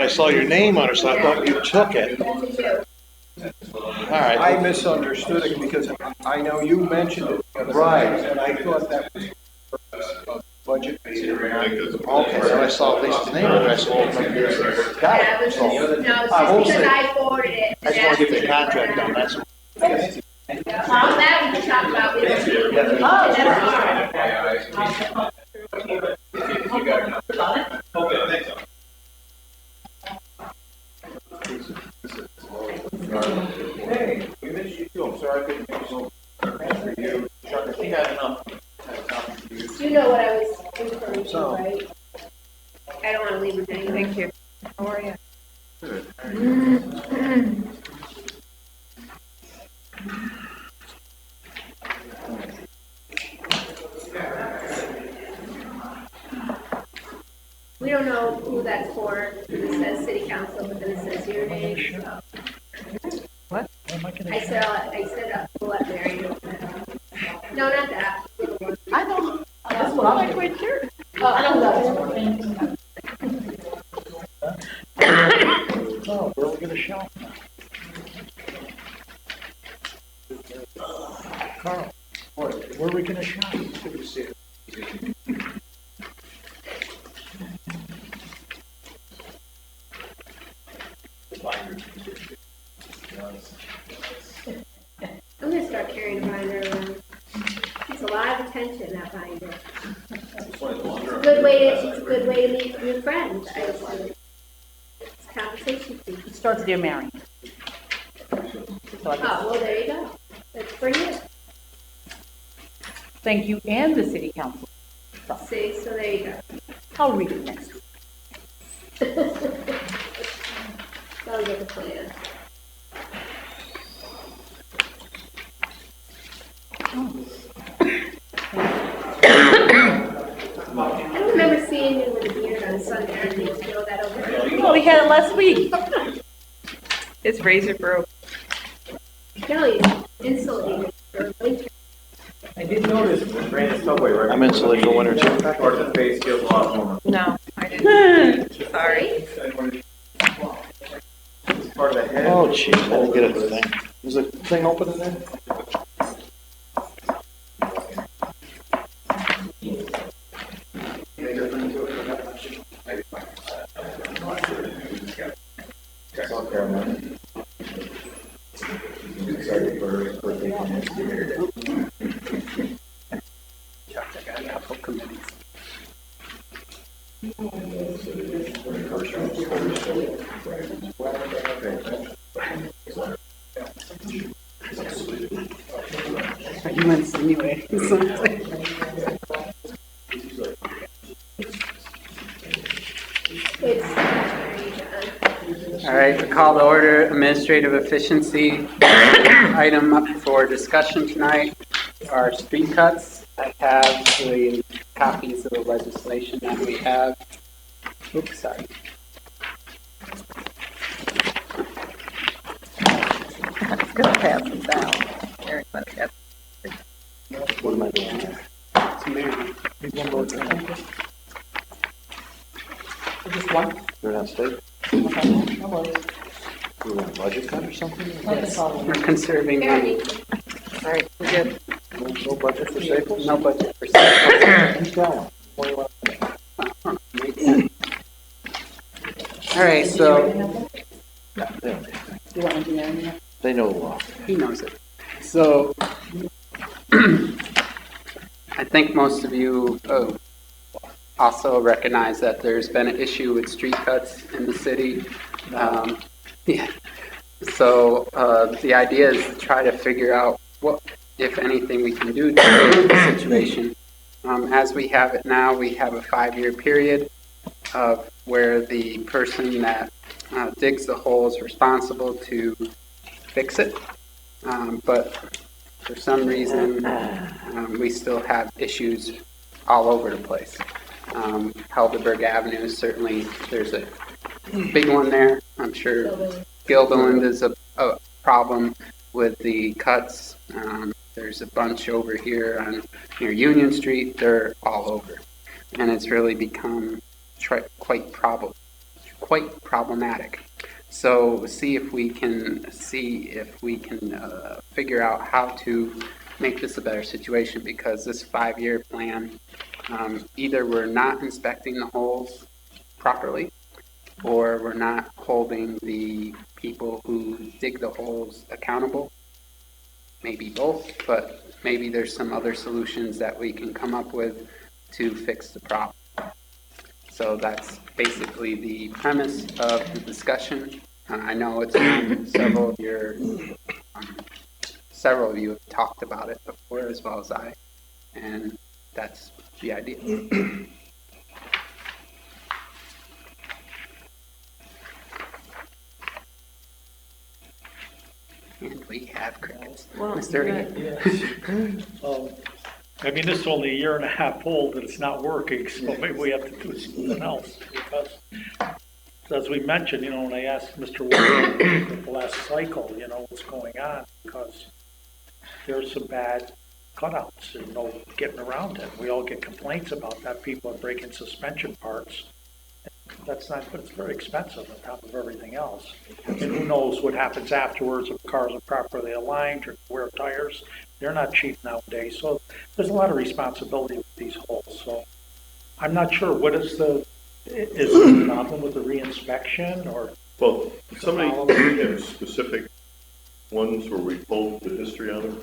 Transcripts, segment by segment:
but I saw your name on it, so I thought you took it. All right. I misunderstood it because I know you mentioned it. Right. And I thought that was the purpose of budget. Okay, so I saw at least the name of it, I saw it. Got Yeah, it. it was So, just, no, it's I will just because say- I forwarded it. I just want to get the contract done, that's all. Well, that we can talk about. We don't need to. Oh, that's all right. Hey, we missed you too. I'm sorry I couldn't make so for you. Chuck, I think I had enough. You know what I was referring to, right? I don't want to leave with anything. Thank you. How are you? We don't know who that's for. It says city council, but then it says your name. So. What? I said what Mary. No, not that. I don't. That's what I'm quite sure. I don't know. Oh, where are we gonna show? Carl, where are we gonna show? Good to see it. I'm gonna start carrying a binder around. It's a lot of attention, that binder. It's a good way to meet new friends, I assume. It's a conversation piece. It starts Dear Mary. Oh, well, there you go. That's for you. Thank you and the city council. See, so there you go. I'll read it next week. Sounds like a plan. I don't remember seeing you with a beard on Sunday. I need to throw that over. Oh, we had it last week. His razor broke. No, you insulated for winter. I did notice when it ran the subway, right? I'm insulated for winter too. Or the face feels a lot warmer. No, I didn't. Sorry. It's part of the head. Oh, jeez, I didn't get a thing. Is the thing open in there? You insinuate something. All right, we call the order administrative efficiency item up for discussion tonight are street cuts. I have the copies of the legislation that we have. Oops, sorry. It's gonna pass them down. Everybody got. What am I doing here? It's Mary. Just one? They're not state? No worries. We're on a budget cut or something? We're conserving money. All right, we're good. No budget for Staples? No budget for sale. Who's got one? What do you want? All right, so They you want engineering? They know the law. He knows it. So I think most of you also recognize that there's been an issue with street cuts in the city. Yeah. So the idea is to try to figure out what, if anything, we can do to improve the situation. As we have it now, we have a 5-year period of where the person that digs the hole is responsible to fix it. But for some reason, we still have issues all over the place. Helderberg Avenue is certainly, there's a big one there. I'm sure Gilbiland is a problem with the cuts. There's a bunch over here on near Union Street. They're all over. And it's really become quite quite problematic. So see if we can figure out how to make this a better situation, because this 5-year plan, either we're not inspecting the holes properly, or we're not holding the people who dig the holes accountable. Maybe both, but maybe there's some other solutions that we can come up with to fix the problem. So that's basically the premise of the discussion. I know it's several of you have talked about it before, as well as I, and that's the idea. And we have crickets. Well, Mr. Reed. I mean, this is only a year and a half old and it's not working, so maybe we have to do something else. Because, as we mentioned, when I asked Mr. Wilson at the last cycle, what's going on, because there's some bad cutouts and no getting around it. We all get complaints about that. People are breaking suspension parts. That's not good. It's very expensive on top of everything else. And who knows what happens afterwards if cars are properly aligned or wear tires. They're not cheap nowadays. So there's a lot of responsibility with these holes. So I'm not sure is the problem with the reinspection or? Well, somebody have specific ones where we pulled the history on them?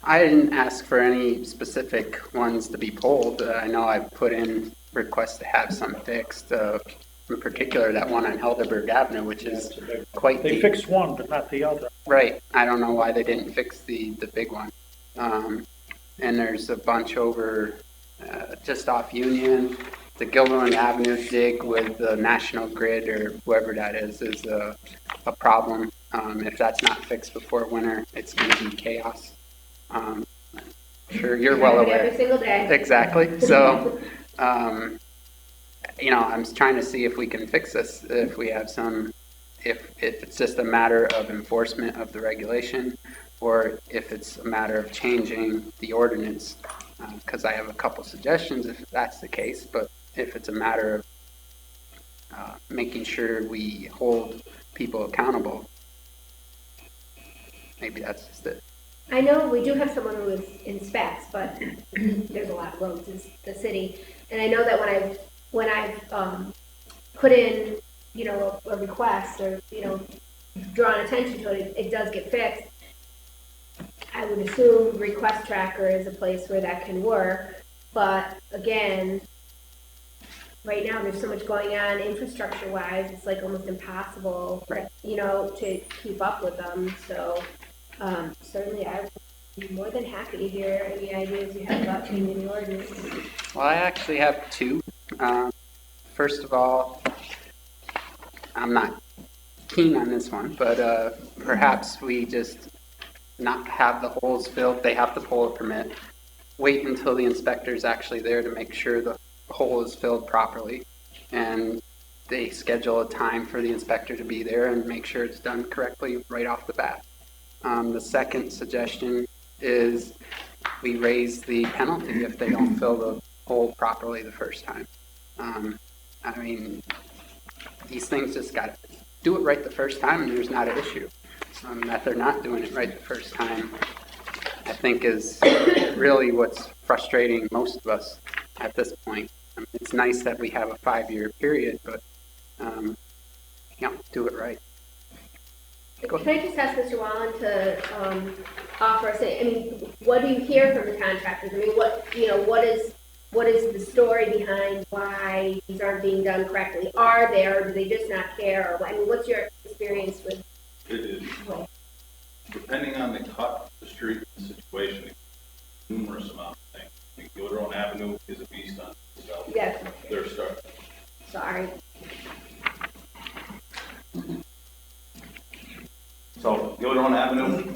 I didn't ask for any specific ones to be pulled. I know I've put in requests to have some fixed, in particular that one on Helderberg Avenue, which is quite They deep. fixed one, but not the other. Right. I don't know why they didn't fix the big one. And there's a bunch over just off Union. The Gilderland Avenue dig with the National Grid or whoever that is a problem. If that's not fixed before winter, it's going to be chaos. Sure, you're well aware. Every single day. Exactly. So, I'm trying to see if we can fix this. If we have if it's just a matter of enforcement of the regulation, or if it's a matter of changing the ordinance, because I have a couple suggestions if that's the case. But if it's a matter of making sure we hold people accountable, maybe that's just it. I know we do have someone who inspects, but there's a lot of roads in the city. And I know that when I've put in, a request or, drawn attention to it, it does get fixed. I would assume Request Tracker is a place where that can work. But again, right now there's so much going on infrastructure-wise, it's like almost impossible, to keep up with them. So certainly I would be more than happy to hear any ideas you have about changing the ordinance. Well, I actually have two. First of all, I'm not keen on this one, but perhaps we just not have the holes filled. They have to pull a permit. Wait until the inspector's actually there to make sure the hole is filled properly, and they schedule a time for the inspector to be there and make sure it's done correctly right off the bat. The second suggestion is we raise the penalty if they don't fill the hole properly the first time. I mean, these things just got to do it right the first time and there's not an issue. That they're not doing it right the first time, I think, is really what's frustrating most of us at this point. I mean, it's nice that we have a 5-year period, but do it right. Can I just ask Mr. Wallen to offer us? What do you hear from the contractors? I mean, what is the story behind why these aren't being done correctly? Are they, or do they just not care? Or what's your experience with? It is, depending on the cut, the street, the situation, numerous amounts of things. Gilderland Avenue is a beast on itself. Yes. They're starting. Sorry. So Gilderland Avenue,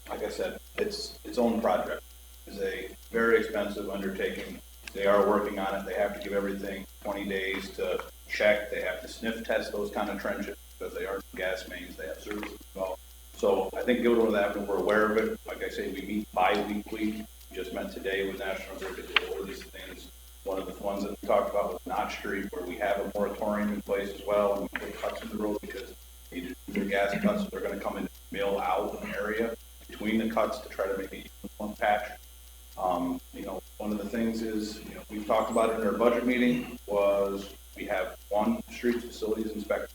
like I said, it's its own project. It's a very expensive undertaking. They are working on it. They have to give everything 20 days to check. They have to sniff test those kind of trenches because they are gas mains. They have services involved. So I think Gilderland Avenue, we're aware of it. Like I say, we meet bi-weekly. We just met today with National Grid to go over these things. One of the ones that we talked about was Knott Street, where we have a moratorium in place as well, and we put cuts in the road because they do the gas cuts, so they're gonna come in and mill out an area between the cuts to try to make a uniform patch. One of the things is, we've talked about it in our budget meeting, was we have one streets facilities inspector.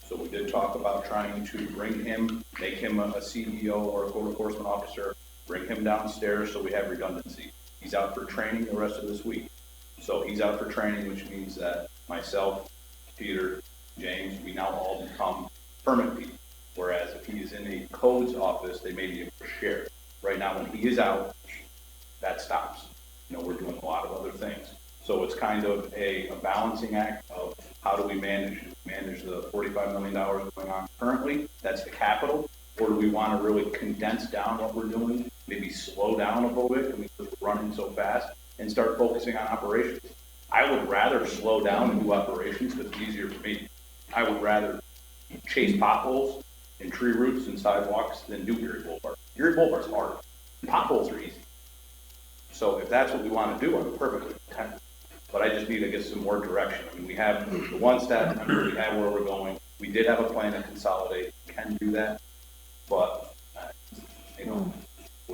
So we did talk about trying to bring him, make him a CEO or a code enforcement officer, bring him downstairs so we have redundancy. He's out for training the rest of this week. So he's out for training, which means that myself, Peter, James, we now all become permit people. Whereas if he is in a codes office, they may be able to share. Right now, when he is out, that stops. We're doing a lot of other things. So it's kind of a balancing act of how do we manage the $45 million going on currently? That's the capital. Or do we want to really condense down what we're doing, maybe slow down a little bit because we're running so fast, and start focusing on operations? I would rather slow down and do operations because it's easier for me. I would rather chase potholes and tree roots and sidewalks than do Erie Boulevard. Erie Boulevard's hard. Potholes are easy. So if that's what we want to do, I'm perfectly content. But I just need to get some more direction. We have the one staff member, we have where we're going. We did have a plan to consolidate, we can do that. But,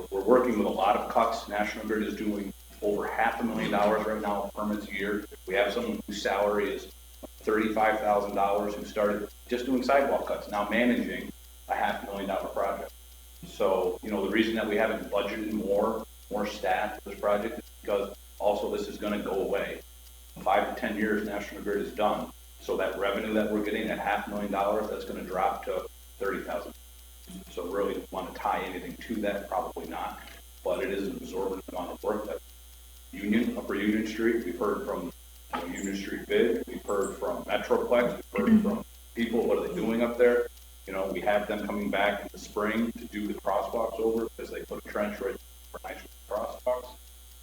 we're working with a lot of cuts. National Grid is doing over $500,000 right now of permits a year. We have someone whose salary is $35,000 who started just doing sidewalk cuts, now managing a $500,000 project. So, the reason that we haven't budgeted more staff for this project is because also this is going to go away. 5 to 10 years, National Grid is done. So that revenue that we're getting at $500,000, that's going to drop to $30,000. So really want to tie anything to that? Probably not. But it is an absorbent amount of work that Upper Union Street, we've heard from Union Street Bid, we've heard from Metroplex, we've heard from people, what are they doing up there? We have them coming back in the spring to do the crosswalks over because they put a trench right for nice crosswalks.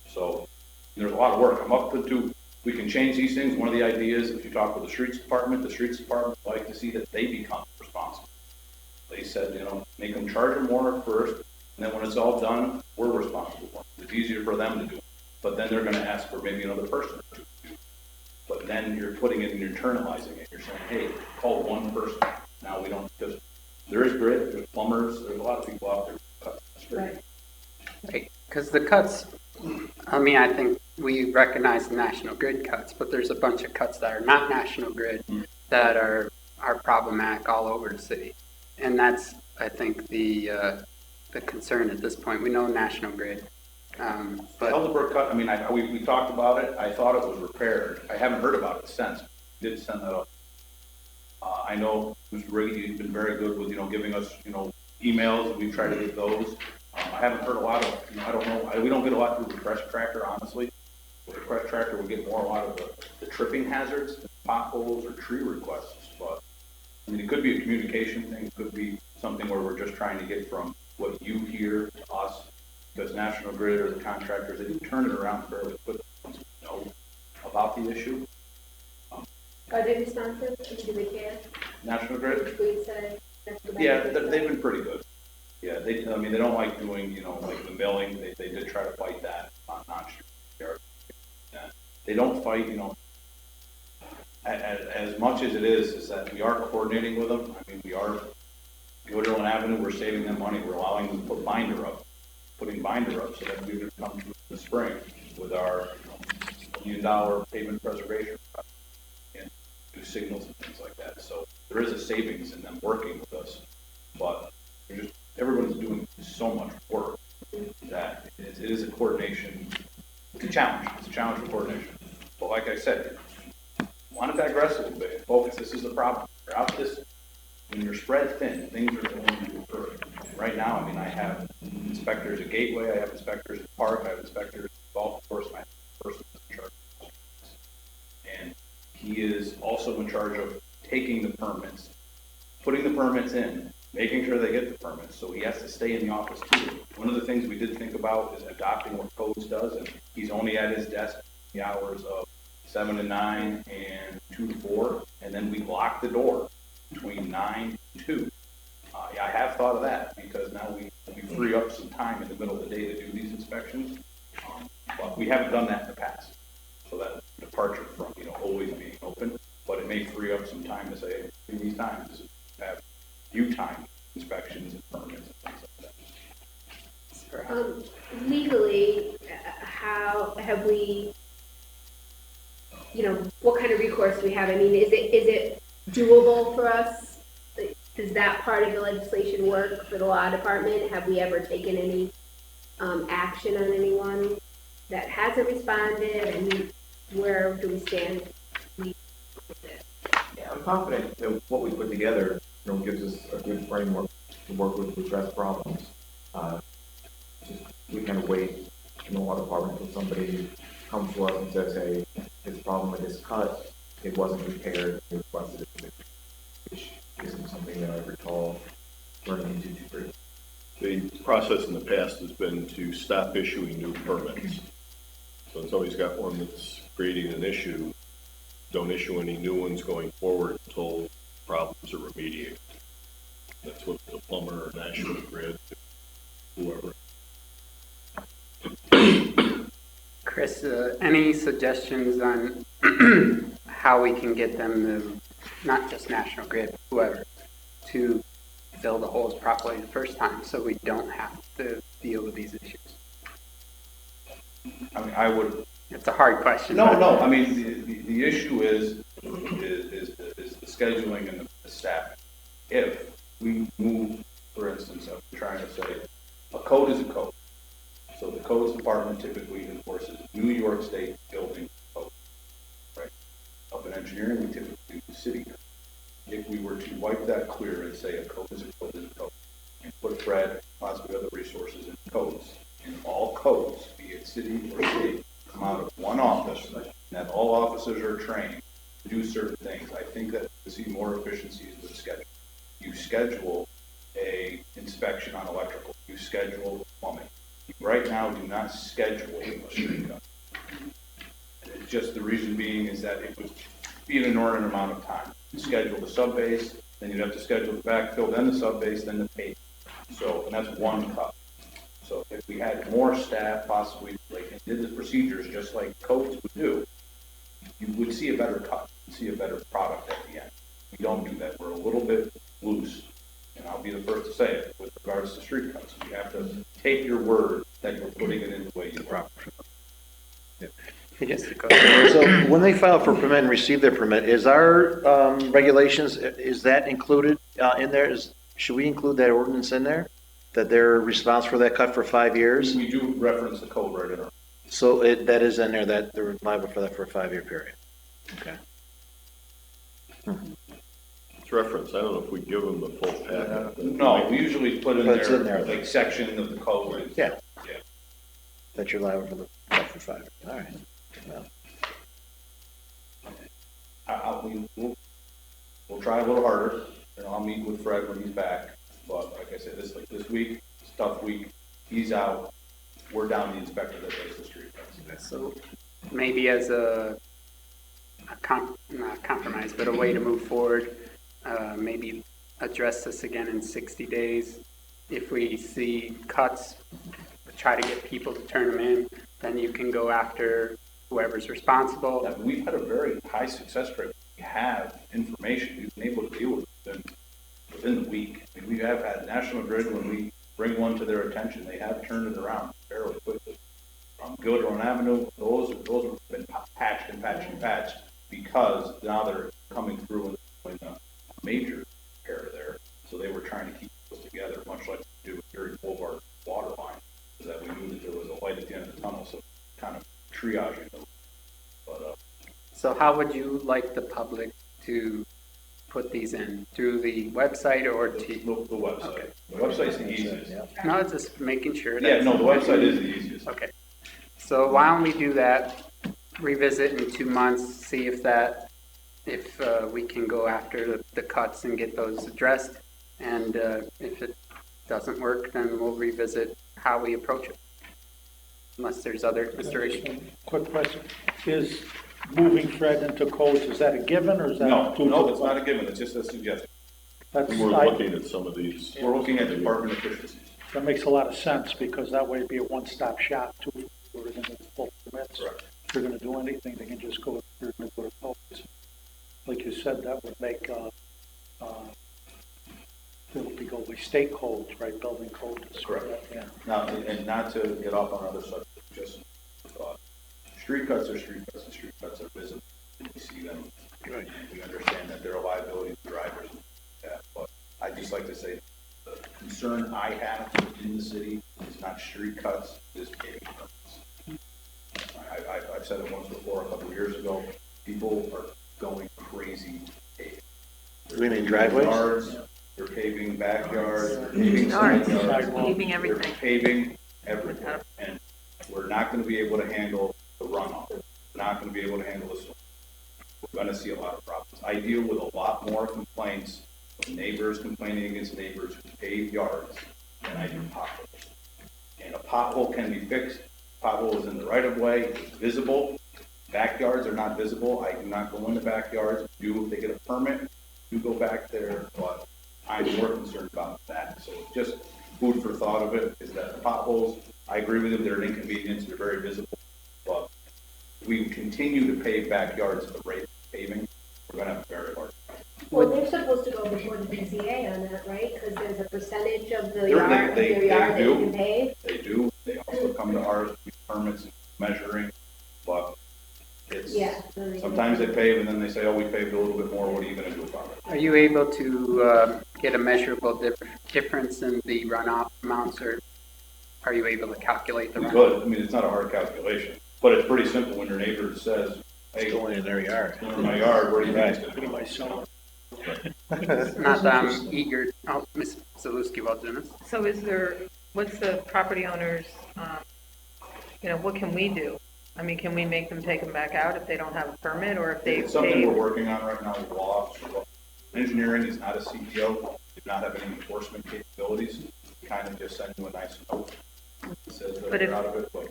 So there's a lot of work. I'm up to, we can change these things. One of the ideas, if you talk with the streets department would like to see that they become responsible. They said, make them charge them more first, and then when it's all done, we're responsible for it. It's easier for them to do it. But then they're going to ask for maybe another person or two to do it. But then you're putting it and you're internalizing it. You're saying, hey, call one person. Now we don't, because there is grid, there's plumbers, there's a lot of people out there who cut the street. Right, because the cuts, I think we recognize the National Grid cuts, but there's a bunch of cuts that are not National Grid that are problematic all over the city. And that's, I think, the concern at this point. We know National Grid. The Helderberg cut, we talked about it. I thought it was repaired. I haven't heard about it since. We did send that up. I know Mr. Riggy has been very good with, giving us, emails, and we try to get those. I haven't heard a lot of, I don't know, we don't get a lot through the Refresh Tracker, honestly. With the Refresh Tracker, we get more a lot of the tripping hazards, potholes, or tree requests. But, it could be a communication thing. It could be something where we're just trying to get from what you hear to us. Because National Grid or the contractors, they do turn it around fairly quickly once we know about the issue. Are they responsive? Do they care? National Grid? We'd say. Yeah, they've been pretty good. Yeah, they don't like doing, like the milling. They did try to fight that on Street. They don't fight, as much as it is that we are coordinating with them. We are, Goodell Avenue, we're saving them money. We're allowing them to put putting binder up so that we can come to the spring with our $1 million pavement preservation and do signals and things like that. So there is a savings in them working with us, but everyone's doing so much work that it is a coordination. It's a challenge. It's a challenge for coordination. But like I said, want to digress a little bit. Focus. This is the problem. Throughout this, when you're spread thin, things are going to occur. Right now, I have inspectors at Gateway, I have inspectors at Park, I have inspectors at Golf Course, and I have a person in charge of and he is also in charge of taking the permits, putting the permits in, making sure they get the permits, so he has to stay in the office too. One of the things we did think about is adopting what Codes does, and he's only at his desk the hours of 7 to 9 and 2 to 4, and then we lock the door between 9 and 2. I have thought of that because now we free up some time in the middle of the day to do these inspections, but we haven't done that in the past. So these times, have due time inspections and permits and things like that. Legally, how have we, what kind of recourse do we have? I mean, is it doable for us? Does that part of the legislation work for the law department? Have we ever taken any action on anyone that hasn't responded? And where do we stand with it? Yeah, I'm confident that what we put together, gives us a good framework to work with to address problems. We kind of wait in the law department until somebody comes to us and says, hey, this problem with this cut, it wasn't repaired, we requested it, which isn't something that I recall running into too frequently. The process in the past has been to stop issuing new permits. So if somebody's got one that's creating an issue, don't issue any new ones going forward until problems are remediated. That's what the plumber or National Grid, whoever. Chris, any suggestions on how we can get them to, not just National Grid, whoever, to fill the holes properly the first time so we don't have to deal with these issues? I mean, I would, It's a hard question. no, but- I mean, the issue is the scheduling and the staffing. If we move, for instance, I'm trying to say, a code is a code. So the codes department typically enforces New York State building code, right? Up in engineering, we typically do the city code. If we were to wipe that clear and say a code is a code is a code, and put Fred, possibly other resources in codes, and all codes, be it city or state, come out of one office, and that all officers are trained to do certain things, I think that we see more efficiencies with scheduling. You schedule a inspection on electrical, you schedule plumbing. You right now do not schedule a street cut. It's just the reason being is that it would be an inordinate amount of time. You schedule the sub base, then you'd have to schedule the backfill, then the sub base, then the paving. So, and that's one cut. So if we had more staff, possibly like and did the procedures just like codes would do, you would see a better cut, you'd see a better product at the end. We don't do that. We're a little bit loose. And I'll be the first to say it with regards to street cuts. You have to take your word that you're putting it in the way you want. Yes, go. So when they file for permit and receive their permit, is our regulations, is that included in there? Should we include that ordinance in there? That they're responsible for that cut for 5 years? We do reference the code right in our. So that is in there, that they're liable for that for a 5-year period? Okay. It's reference. I don't know if we give them the full packet. No, we usually put in But it's in there, there. like section of the code. Yeah. Yeah. That you're liable for the cut for 5 years. All right. Well, We'll try a little harder, and I'll meet with Fred when he's back. But like I said, this week, it's a tough week. He's out. We're down the inspector that does the street cuts. So maybe as not compromise, but a way to move forward, maybe address this again in 60 days. If we see cuts, try to get people to turn them in, then you can go after whoever's responsible. Yeah, we've had a very high success rate. We have information. We've been able to deal with it within the week. I mean, we have had National Grid, when we bring one to their attention, they have turned it around fairly quickly. Gilderone Avenue, those have been patched because now they're coming through and doing a major repair there. So they were trying to keep those together, much like we do with Erie Boulevard water line, so that we knew that there was a light at the end of the tunnel, so kind of triaging those. But So how would you like the public to put these in? Through the website or the website. Okay. The website's the easiest. Yeah. No, just making sure. Yeah, no, the website is the easiest. Okay. So why don't we do that, revisit in 2 months, see if we can go after the cuts and get those addressed. And if it doesn't work, then we'll revisit how we approach it. Unless there's other, Mr. Rishi. Quick question, is moving Fred into codes, is that a given, or is that? No, it's not a given, it's just a suggestion. That's, We're I, looking at some of these. We're looking at department efficiencies. that makes a lot of sense, because that way it'd be a one-stop shop, too. We're gonna pull permits. Correct. If they're gonna do anything, they can just go, they're gonna go to codes. Like you said, that would make, it'll be go with state codes, right, building codes. Correct. Yeah. Now, and not to get off on other subjects, just street cuts are street cuts, and street cuts are visible. We see them, and we understand that there are liabilities to drivers. Yeah, but I'd just like to say, the concern I have in the city is not street cuts, it is paving permits. I've said it once before, a couple of years ago, people are going crazy paving. Do you mean driveways? Yards, they're paving backyards, they're paving side yards. Paving everything. They're paving everything, and we're not gonna be able to handle the runoff. We're not gonna be able to handle the storm. We're gonna see a lot of problems. I deal with a lot more complaints of neighbors complaining against neighbors who pave yards than I do potholes. And a pothole can be fixed. Pothole is in the right of way, it's visible. Backyards are not visible. I do not go into backyards. Do if they get a permit, do go back there, but I'm more concerned about that. So just food for thought of it is that the potholes, I agree with them, they're an inconvenience, they're very visible. But we continue to pave backyards at the rate of paving, we're gonna have a very hard time. Well, they're supposed to go before the BCA on that, right? Because there's a percentage of the They- yard, they- their they yard that do. you can pave. They do, they also come to ours, with permits and measuring, but it's, Yeah. sometimes they pave and then they say, oh, we paved a little bit more, what are you gonna do about it? Are you able to get a measurable difference in the runoff amounts, or are you able to calculate the We runoff? could, I mean, it's not a hard calculation, but it's pretty simple when your neighbor says, hey, Going in their yard. go in my yard, where do you think it's gonna Pretty be? much so. Not that I'm eager, oh, Ms. Zaluski, well, Dennis? So what's the property owner's, what can we do? I mean, can we make them take them back out if they don't have a permit, or if they It's something we're pay? working on right now with law officers. Engineering is not a CEO, do not have any enforcement capabilities, kind of just send you a nice note. That says that But if- they're out of it, but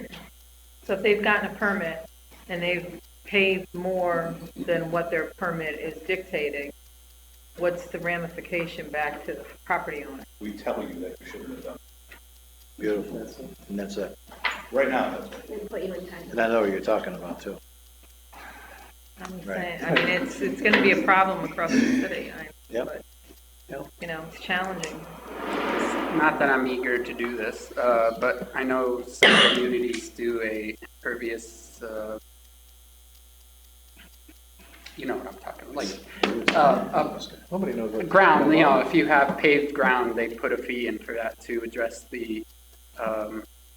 So if they've gotten a permit and they've paved more than what their permit is dictating, what's the ramification back to the property owner? we tell you that you shouldn't have done it. Beautiful. And that's it. Right now, that's what. And put you in time. And I know what you're talking about too. I'm just Right. saying, I mean, it's gonna be a problem across the city. Yep. But, Yep. it's challenging. Not that I'm eager to do this, but I know some communities do a impervious, you know what I'm talking, like, Nobody knows what. ground, if you have paved ground, they put a fee in for that to address the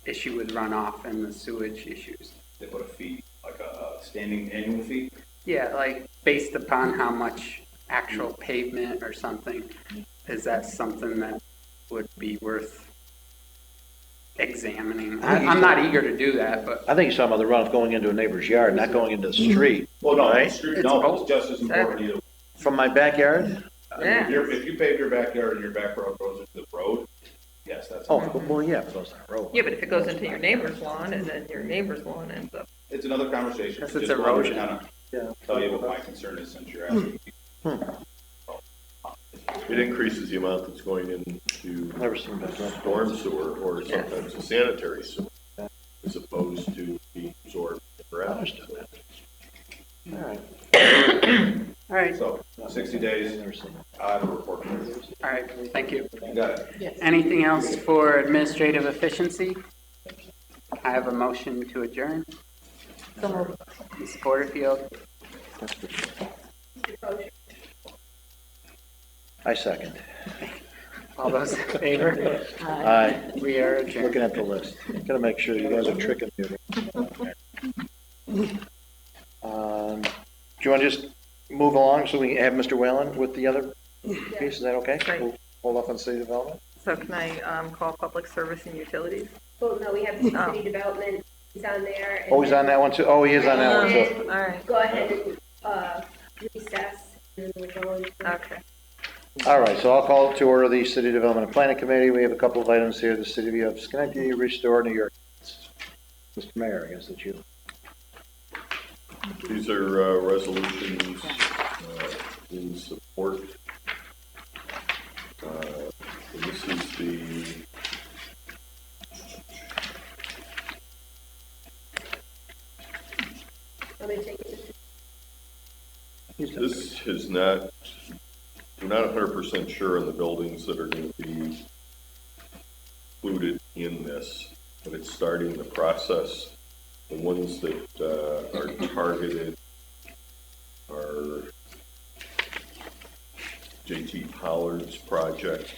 issue with runoff and the sewage issues. They put a fee, like a standing annual fee. Yeah, like based upon how much actual pavement or something, is that something that would be worth examining? I'm not eager to do that, but I think you're talking about the runoff going into a neighbor's yard, not going into the street. Well, no, Right. the street, It's no, both. it's just as important either. From my backyard? Yeah. If you pave your backyard and your back road goes into the road, yes, that's. Oh, well, yeah, but those are road. Yeah, but if it goes into your neighbor's lawn and then your neighbor's lawn ends up, It's another conversation. Because it's Just wanted to erosion. kinda Yeah. Tell you what my concern is since you're asking me. It increases the amount that's going into Never seen that. storm sewer or sometimes a sanitary sewer, as opposed to being absorbed in the ground. Understood that. All right. all right, So, 60 days, Never seen it. I'll have a report for you. all right, thank you. You got it. Anything else for administrative efficiency? I have a motion to adjourn. Ms. Porterfield, I second. all those in favor? Aye. We are adjourned. Looking at the list. Gotta make sure you guys are tricking me. Do you want to just move along so we can have Mr. Whalen with the other piece? Is that okay? Right. We'll hold off on city development? so can I call public service and utilities? Well, no, we have city development, he's on there. and Oh, he's on that one too? Oh, he is on that one too. All right, Go ahead and, recess, and we'll go into. okay. All right, so I'll call to order the City Development and Planning Committee. We have a couple of items here. The City of Schenectady Restore New York. Mr. Mayor, I guess that's you. These are resolutions in support. This is the I'm gonna take it. This has not we're not 100% sure on the buildings that are going to be included in this, but it's starting the process. The ones that are targeted are JT Pollard's project,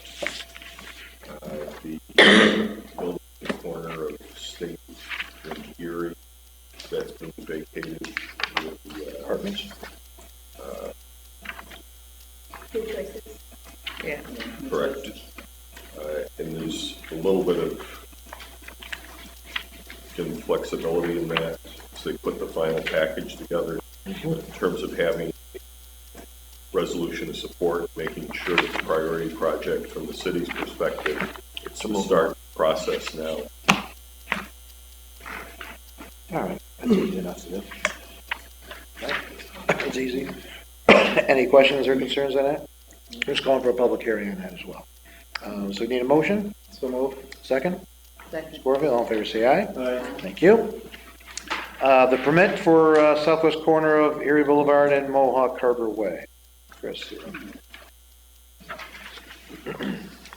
the building in the corner of State and Erie that's been vacated with the Apartments. Good choices. Yeah. correct. And there's a little bit of flexibility in that, so they put the final package together in terms of having resolution of support, making sure that the priority project from the city's perspective, it's to start the process now. All right, that's easy enough to do. It's easy. Any questions or concerns on that? We're just going for a public hearing on that as well. So we need a motion? So move. Second? Second. Sporville, all in favor, say aye. Aye. Thank you. The permit for southwest corner of Erie Boulevard and Mohawk Harbor Way. Chris.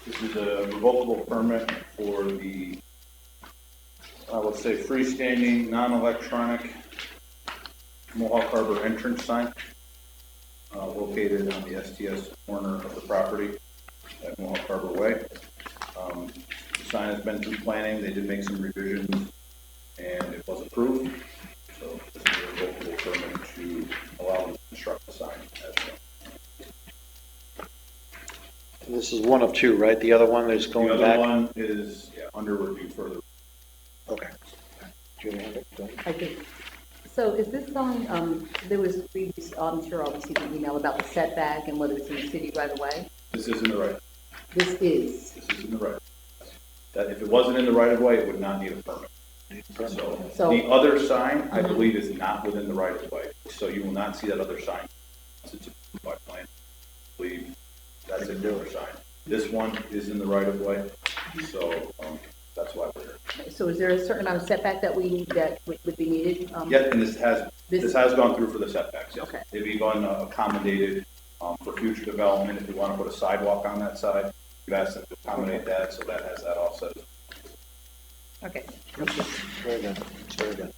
This is a revocable permit for the, let's say, freestanding, non-electronic Mohawk Harbor entrance sign located on the STS corner of the property at Mohawk Harbor Way. The sign has been through planning. They did make some revisions, and it was approved. So this is a revocable permit to allow them to construct the sign as well. This is one of two, right? The other one is going The back? other one is under review further. Okay. Do you have it? Go ahead. I do. So is this sign, there was previous, I'm sure I'll receive an email about the setback and whether it's in the city right away? This is in the right. This is. This is in the right. That if it wasn't in the right of way, it would not need a permit. So the other sign, I believe, is not within the right of way. So you will not see that other sign. It's approved by plan. I believe that's a newer sign. This one is in the right of way. So that's why we're here. So is there a certain amount of setback that would be needed? Yeah, and this has gone through for the setbacks. Yes. Okay. They've even accommodated for future development. If we want to put a sidewalk on that side, we've asked them to accommodate that, so that has that all set. Okay. Very good. Very good.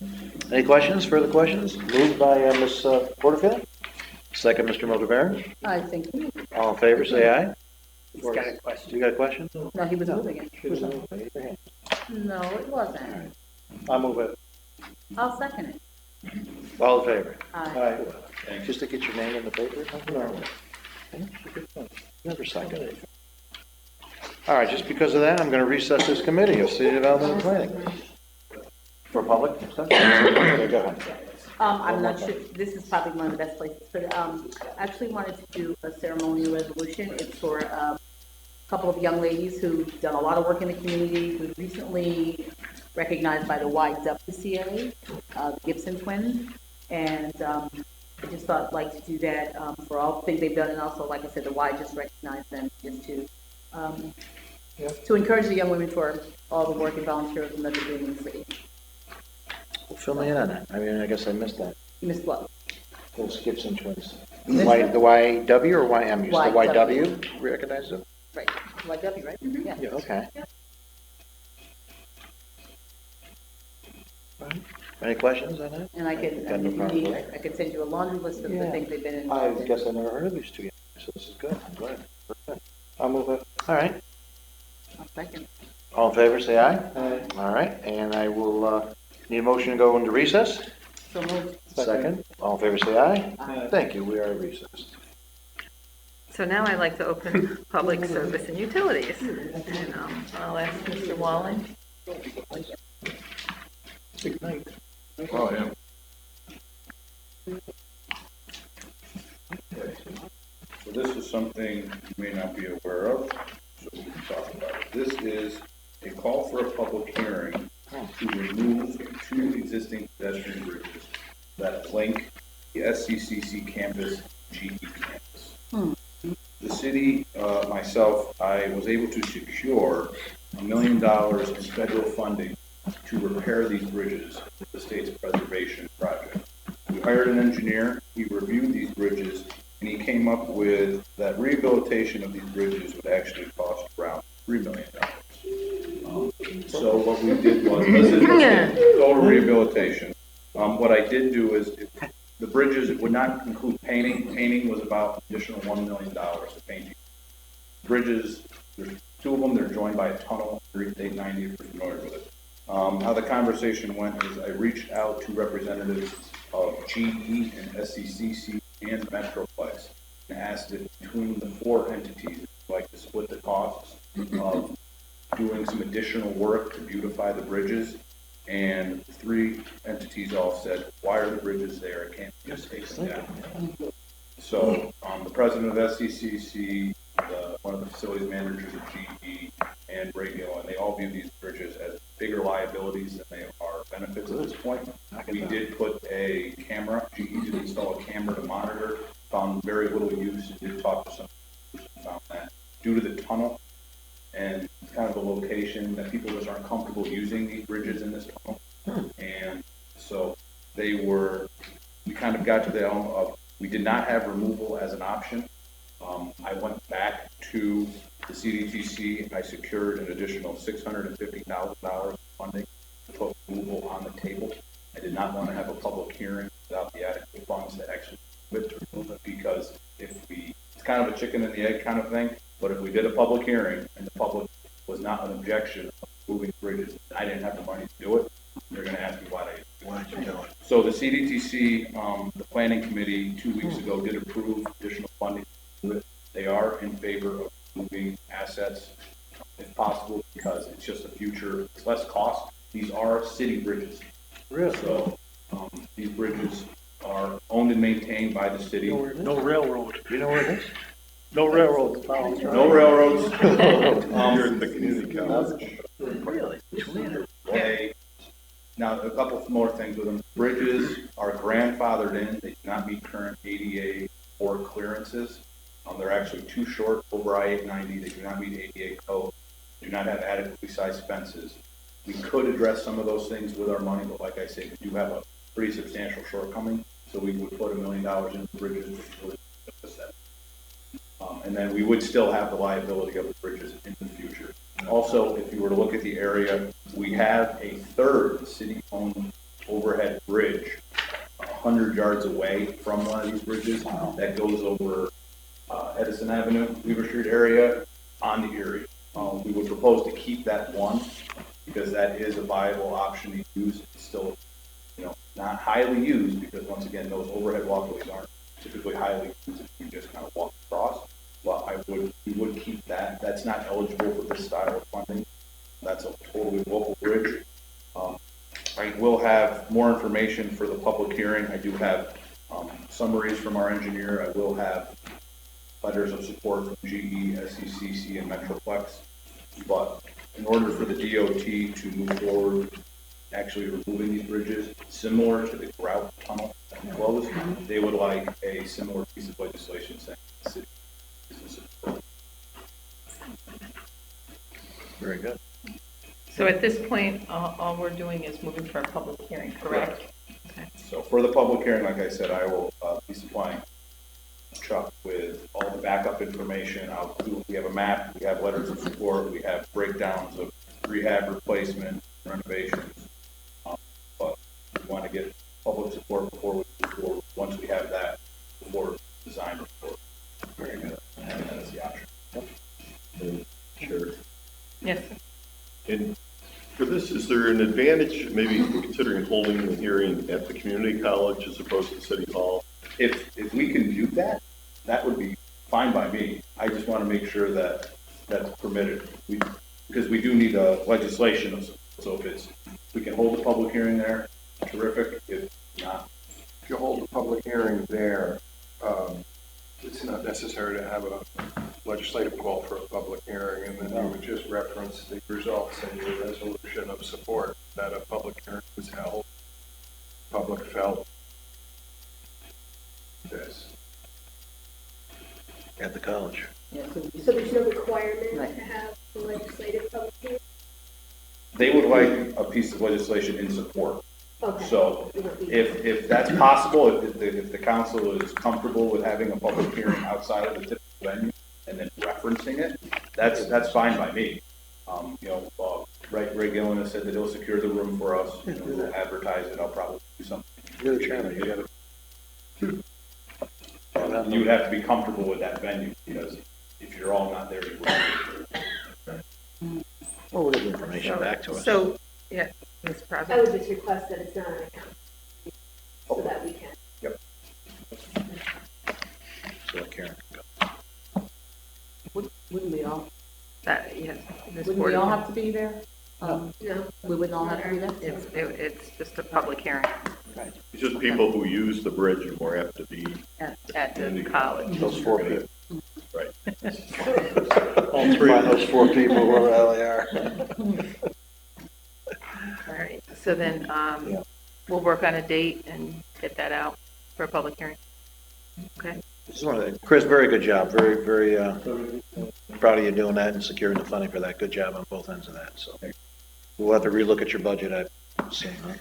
Any questions, further questions? Moved by Ms. Porterfield. Second, Mr. Motivaren. I think, All in favor, say aye. He's got a question. You got a question? no, he was moving it. Raise your hand. No, it wasn't. I'll move it. I'll second it. All in favor? Aye. Thank you. Just to get your name in the paper? Never second. All right, just because of that, I'm going to recess this committee of city development and planning. For public discussion? Okay, go ahead. I'm not sure, this is probably one of the best places, but I actually wanted to do a ceremonial resolution. It's for a couple of young ladies who've done a lot of work in the community, who've recently recognized by the YWCA, the Gibson twins. And I just thought I'd like to do that for all the things they've done, and also, like I said, the Y just recognized them, just to encourage the young women for all the work and volunteerism that they're doing in the city. Fill me in on that. I mean, I guess I missed that. Miss Love. Those Gibson twins. The YW or YM? You said the YW. YW recognized them? Right, YW, right? Yeah. Yeah, okay. Right. Any questions on that? And I can, Got no problem with it. I could send you a laundry list of the Yeah. things they've been I involved in. guess I never heard of these two yet, so this is good. I'm glad. Good. I'll move it. All right. I'll second. All in favor, say aye. Aye. All right, and I will need a motion to go into recess. So moved. Second. All in favor, say aye. Aye. Thank you, we are recessed. So now I'd like to open public service and utilities. And I'll ask Mr. Wallen. Oh, yeah. So this is something you may not be aware of, so we can talk about it. This is a call for a public hearing to remove two existing pedestrian bridges that link the SCCC campus, GE campus. The city, myself, I was able to secure $1 million in federal funding to repair these bridges with the state's preservation project. We hired an engineer, he reviewed these bridges, and he came up with that rehabilitation of these bridges would actually cost around $3 million. So what we did was, this is total rehabilitation. What I did do is, the bridges would not include painting. Painting was about additional $1 million of painting. Bridges, there's two of them, they're joined by a tunnel, 890 if you're familiar with it. How the conversation went is I reached out to representatives of GE and SCCC and Metroplex and asked if between the four entities, like to split the costs of doing some additional work to beautify the bridges. And three entities all said, why are the bridges there? I can't just take them down. So the president of SCCC, one of the facilities managers of GE, and Radio, and they all view these bridges as bigger liabilities than they are benefits at this point. We did put a camera, GE did install a camera to monitor, found very little use, and did talk to some people and found that due to the tunnel and kind of the location that people just aren't comfortable using these bridges in this tunnel. And so we kind of got to the element of, we did not have removal as an option. I went back to the CDTC, I secured an additional $650,000 funding to put removal on the table. I did not want to have a public hearing without the adequate funds to actually remove it, because it's kind of a chicken and the egg kind of thing, but if we did a public hearing and the public was not an objection of moving bridges, and I didn't have the money to do it, they're going to ask me why did you do it. So the CDTC, the planning committee 2 weeks ago did approve additional funding. They are in favor of moving assets if possible, because it's just a future, it's less cost. These are city bridges. Really? So these bridges are owned and maintained by the city. No railroad. Do you know where it is? No railroad. No railroads. You're at the community college. Really? Now, a couple more things with them. Bridges are grandfathered in. They do not meet current ADA or clearances. They're actually too short over I-890. They do not meet ADA code. Do not have adequately sized fences. We could address some of those things with our money, but like I say, we do have a pretty substantial shortcoming. So we would put $1 million into the bridges, which really fix that. And then we would still have the liability of the bridges in the future. Also, if you were to look at the area, we have a third city-owned overhead bridge 100 yards away from one of these bridges that goes over Edison Avenue, Weaver Street area on the Erie. We would propose to keep that one because that is a viable option to use. It's still, not highly used because once again, those overhead walkways aren't typically highly used if you just kind of walk across. But we would keep that. That's not eligible for this style of funding. That's a totally local bridge. I will have more information for the public hearing. I do have summaries from our engineer. I will have letters of support from GE, SCCC, and Metroplex. But in order for the DOT to move forward, actually removing these bridges, similar to the Grout Tunnel that we closed, they would like a similar piece of legislation saying the city is in support. Very good. So at this point, all we're doing is moving for a public hearing, correct? Okay. So for the public hearing, like I said, I will be supplying Chuck with all the backup information. We have a map, we have letters of support, we have breakdowns of rehab, replacement, renovations. But we want to get public support before we move forward. Once we have that, before design report. Very good. And that is the option. Sure. Yes. And for this, is there an advantage, maybe considering holding the hearing at the community college as opposed to City Hall? If we can do that, that would be fine by me. I just want to make sure that that's permitted. Because we do need legislation. So if we can hold a public hearing there, terrific. If not, if you hold a public hearing there, it's not necessary to have a legislative call for a public hearing, and then you would just reference the results in your resolution of support that a public hearing was held. Public felt this. At the college. Yeah, So there's no requirement Right. to have the legislative public hearing? they would like a piece of legislation in support. Okay. So if that's possible, if the council is comfortable with having a public hearing outside of the typical venue and then referencing it, that's fine by me. Ray Gillen has said that he'll secure the room for us, we'll advertise it, I'll probably do something. You're the chairman, you gotta. You would have to be comfortable with that venue, because if you're all not there, you wouldn't. Well, we'll get the information back to us. So, yeah, Ms. I President. would just request that it's not an account, so that we can. Yep. So Karen can go. Wouldn't we all, That, yes. Ms. wouldn't we all Porter. have to be there? No. We wouldn't all have to be there? It's just a public hearing It's just people who use the bridge are more apt to be. at the college. Those 4 people. Right. All three of those 4 people, whoever the hell they are. All right, so then, Yeah. we'll work on a date and get that out for a public hearing. Okay, Just wanted to- Chris, very good job. Very, very proud of you doing that and securing the funding for that. Good job on both ends of that. So we'll have to relook at your budget, I assume, huh?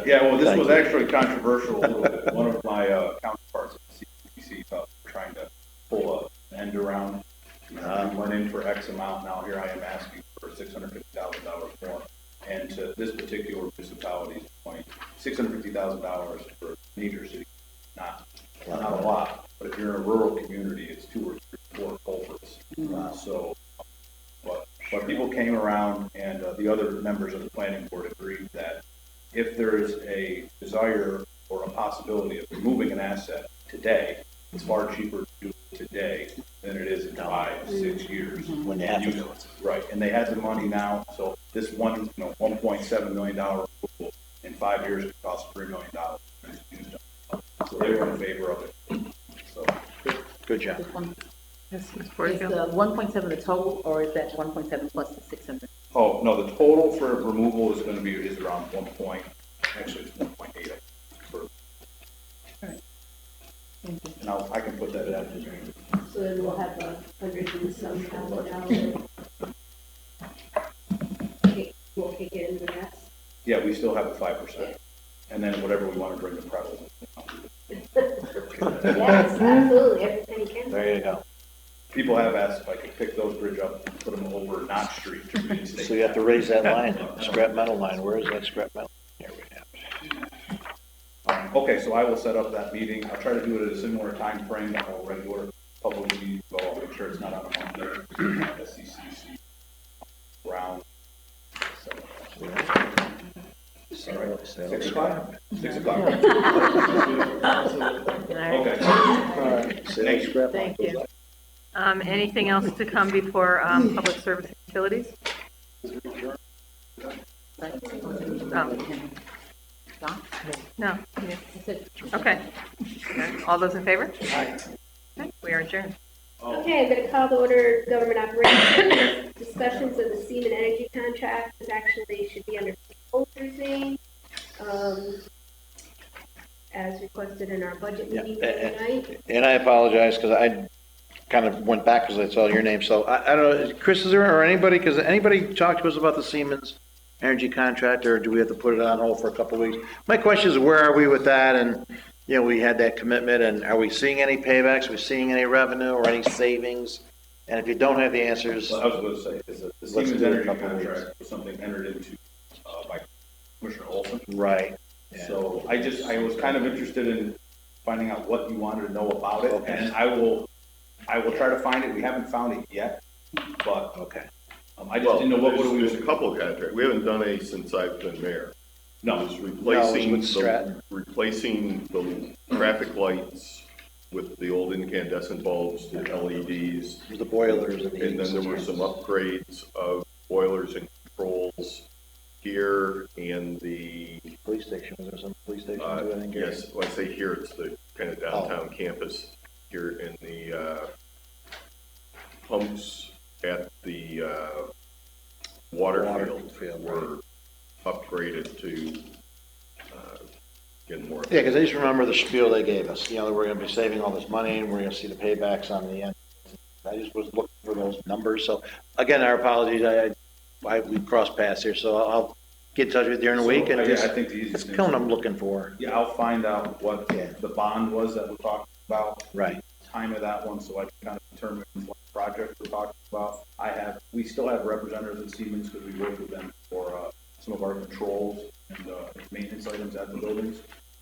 Yeah, well, this was actually controversial a little bit. One of my counterparts at the CPC trying to pull an end around. We went in for X amount, now here I am asking for $650,000 more. And to this particular municipality's point, $650,000 for a major city, not a lot. But if you're in a rural community, it's 2 or 3 or 4 culverts. So, but people came around, and the other members of the planning board agreed that if there is a desire or a possibility of removing an asset today, it's far cheaper to do it today than it is in 5, 6 years. When they have to do it. Right, and they had the money now, so this $1.7 million removal in 5 years could cost $3 million. So they were in favor of it. So Good job. This one, yes, Ms. is Porterfield. the 1.7 the total, or is that 1.7 plus the 600? Oh, no, the total for removal is gonna be, is around actually it's 1.8. And I can put that in. So then we'll have $100 and some thousand. We'll kick in the rest. Yeah, we still have a 5%. And then whatever we wanna bring the president. Yes, absolutely, every penny can. There you go. People have asked if I could pick those bridge up and put them over Knott Street to reinstate. So you have to raise that line, scrap metal line. Where is that scrap metal? Here we have. Okay, so I will set up that meeting. I'll try to do it at a similar time frame that a regular public meeting go. I'll make sure it's not on a Monday. SECC round. So, all right, 6 o'clock? 6 o'clock. Okay. All right. Thank you. Thank you. Anything else to come before public service utilities? No. Okay. All those in favor? Okay, we are adjourned. Okay, I'm gonna call to order government operations. Discussions of the Siemens Energy contract is actually should be under proposers name, as requested in our budget Yeah, meeting tonight. And I apologize because I kind of went back because I saw your name. So I don't know, Chris, is there or anybody, because anybody talked to us about the Siemens Energy contract, or do we have to put it on hold for a couple of weeks? My question is, where are we with that? And, you know, we had that commitment, and are we seeing any paybacks? Are we seeing any revenue or any savings? And if you don't have the answers, Well, I was going to say, is that the Let's Siemens do a Energy couple of contract was something entered into by Commissioner Olson. right. Yeah. So I was kind of interested in finding out what you wanted to know about it, Okay. and I will try to find it. We haven't found it yet, but Okay. I just didn't know what we There's a couple of contracts. We haven't done any since I've been mayor. No, It was with Stratton. replacing the traffic lights with the old incandescent bulbs, the LEDs. The boilers and the And then there were some upgrades of boilers and controls here and the, police station. Was there some police station too, I think? Gary? yes, when I say here, it's the kind of downtown campus here in the pumps at the water field were upgraded to get more. Yeah, because I just remember the spiel they gave us. You know, we're going to be saving all this money and we're going to see the paybacks on the end. I just was looking for those numbers. So again, our apologies. We crossed paths here, so I'll get in touch with you during the week and So, just, I think the easiest just thing tell is- them I'm looking for. Yeah, I'll find out what Yeah. the bond was that we're talking about. Right. Time of that one, so I can kind of determine what project we're talking about. We still have representatives at Siemens because we work with them for, some of our controls and, maintenance items at the buildings.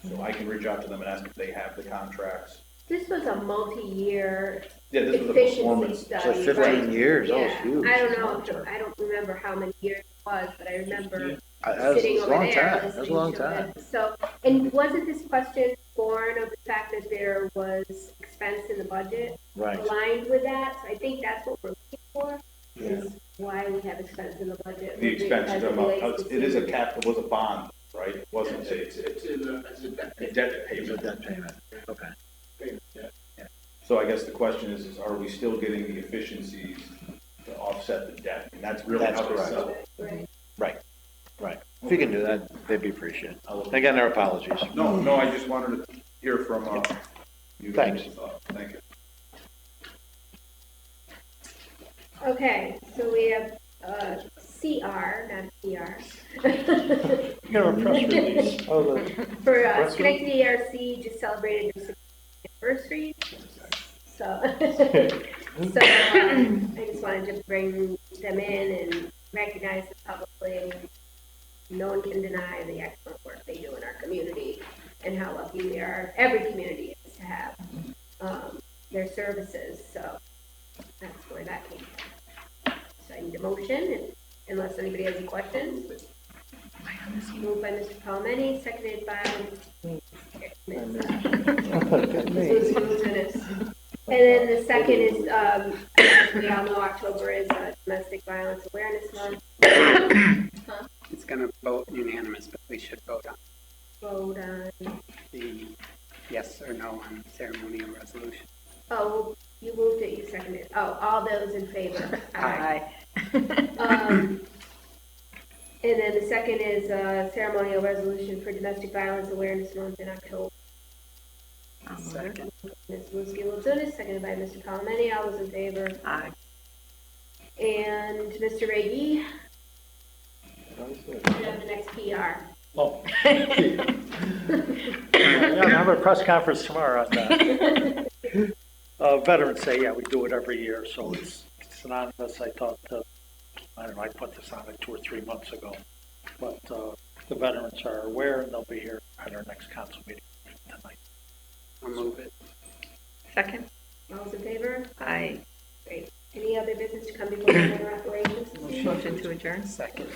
So I can reach out to them and ask if they have the contracts. This was a multi-year Yeah, this was a efficiency performance. study. So 15 right? years, that was Yeah. huge. I don't know, I don't remember how many years it was, but I remember That was sitting a over long there time, that was a listening long to time. it. So, and wasn't this question born of the fact that there was expense in the budget Right. aligned with that? So I think that's what we're looking for, is why we have expense in the budget. The expense, as you're talking about, relates to it is a Siemens. cap, it was a bond, right? It wasn't a It's a debt debt It was a payment. debt payment, okay. payment, yeah. So I guess the question is are we still getting the efficiencies to offset the debt? And that's really That's how they correct. sell it. Right. Right. If you can do that, they'd be appreciated. Again, our apologies. No, I just wanted to hear from, you guys. Thanks. Thank you. Okay, so we have, CR, not PR. You got a press release. For Schenectady ERC just celebrated their 60th anniversary. So, I just wanted to bring them in and recognize them publicly. No one can deny the excellent work they do in our community and how lucky we are, every community is to have their services. So that's where that came from. So I need a motion, unless anybody has any questions. Moved by Mr. Palmetti, seconded by Ms. Lucinis. And then the second is, as we all know, October is Domestic Violence Awareness Month. It's gonna vote unanimous, but we should vote on Vote on, the yes or no on ceremonial resolution. oh, you moved it, you seconded it. Oh, all those in favor? Aye. And then the second is ceremonial resolution for Domestic Violence Awareness Month in October. Second. Ms. Lucy-Luzunis, seconded by Mr. Palmetti. All those in favor? Aye. And Mr. Reggie? You have the next PR. Oh. Yeah, I have a press conference tomorrow on that. Veterans Day, yeah, we do it every year, so it's anonymous. I thought, I don't know, I put this on like 2 or 3 months ago. But the veterans are aware and they'll be here at our next council meeting tonight. I'll move it. Second? All those in favor? Aye. Great. Any other business to come before the Board of Operations? Motion to adjourn? Second.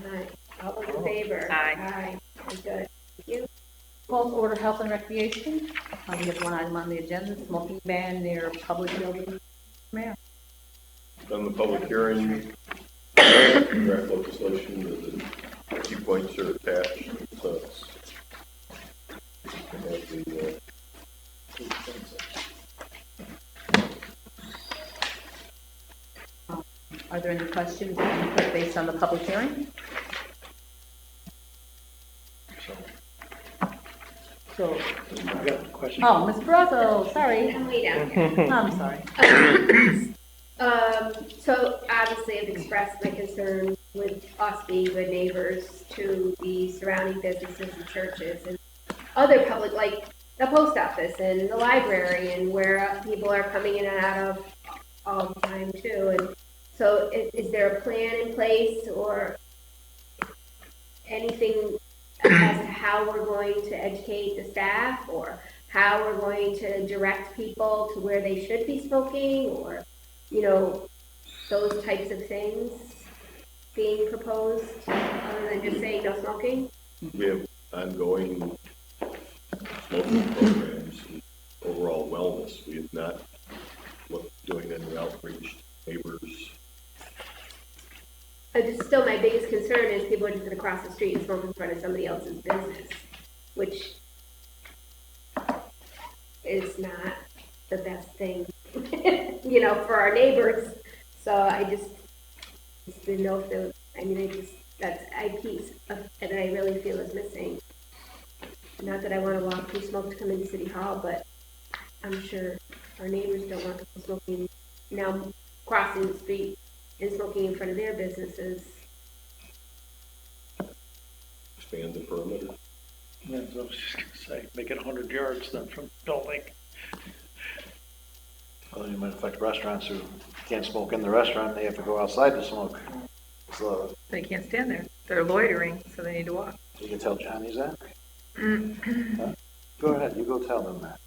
All right. All those in favor? Aye. Aye. Very good. Thank you. Call to order health and recreation. We have one item on the agenda, smoking ban near public buildings. Mayor. On the public hearing, draft legislation, the key points are attached, so it's, we have the, Are there any questions based on the public hearing? So, I got a question. oh, Ms. Barroso, sorry. I'm way down here. I'm sorry. So obviously I've expressed my concern with us being good neighbors to the surrounding businesses and churches and other public, like the post office and the library and where people are coming in and out of all the time too. And so is there a plan in place or anything as to how we're going to educate the staff or how we're going to direct people to where they should be smoking or, you know, those types of things being proposed, other than just saying no smoking? we have ongoing smoking programs, and overall wellness. We have not looked doing any outreach to neighbors. Just still, my biggest concern is people are just gonna cross the street and smoke in front of somebody else's business, which is not the best thing, you know, for our neighbors. So I just didn't know if there was, I mean, that's a piece that I really feel is missing. Not that I wanna walk through smoke to come into City Hall, but I'm sure our neighbors don't want people smoking, now crossing the street and smoking in front of their businesses. expand the perimeter. Yeah, so I was just gonna say, make it 100 yards then from the building. Well, it might affect restaurants who can't smoke in the restaurant, they have to go outside to smoke. So, They can't stand there. They're loitering, so they need to walk. you can tell Johnny's that? Huh? Go ahead, you go tell them that.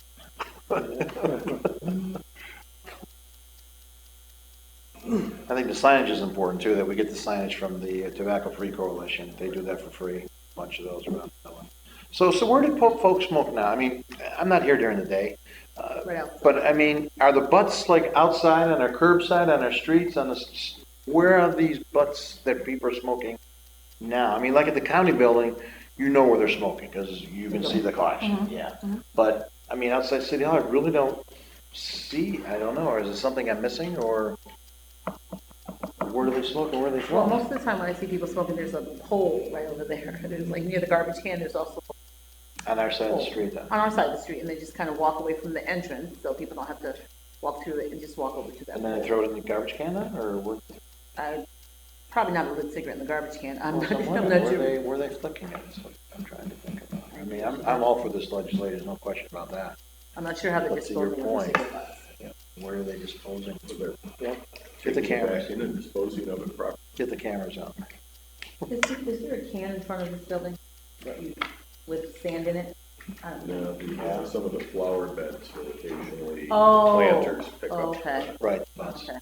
I think the signage is important too, that we get the signage from the Tobacco Free Coalition. They do that for free, a bunch of those around. So where do folks smoke now? I mean, I'm not here during the day. Right outside. But I mean, are the butts like outside on our curbside, on our streets, where are these butts that people are smoking now? I mean, like at the county building, you know where they're smoking because you can see the collection, yeah. But I mean, outside City Hall, I really don't see, I don't know, or is it something I'm missing or where do they smoke and where are they Well, from? most of the time when I see people smoking, there's a pole right over there. There's like near the garbage can, there's also On our side of the street then? on our side of the street, and they just kind of walk away from the entrance, so people don't have to walk through it and just walk over to that. And then they pole. throw it in the garbage can then, or where? Probably not a lit cigarette in the garbage can. I'm Well, not, I'm I'm wondering not sure. where they flicking it, is what I'm trying to think about. I mean, I'm all for this legislation, there's no question about that. I'm not sure how they're But to your disposing of the point, cigarette butts. Where are they disposing? So they're Get the taking it cameras, back in and disposing of it properly. get the cameras out. Is there a can in front of this building with sand in it? I don't know. Now, some of the flower beds will occasionally, Oh, planters pick up. okay, Right, that's, okay.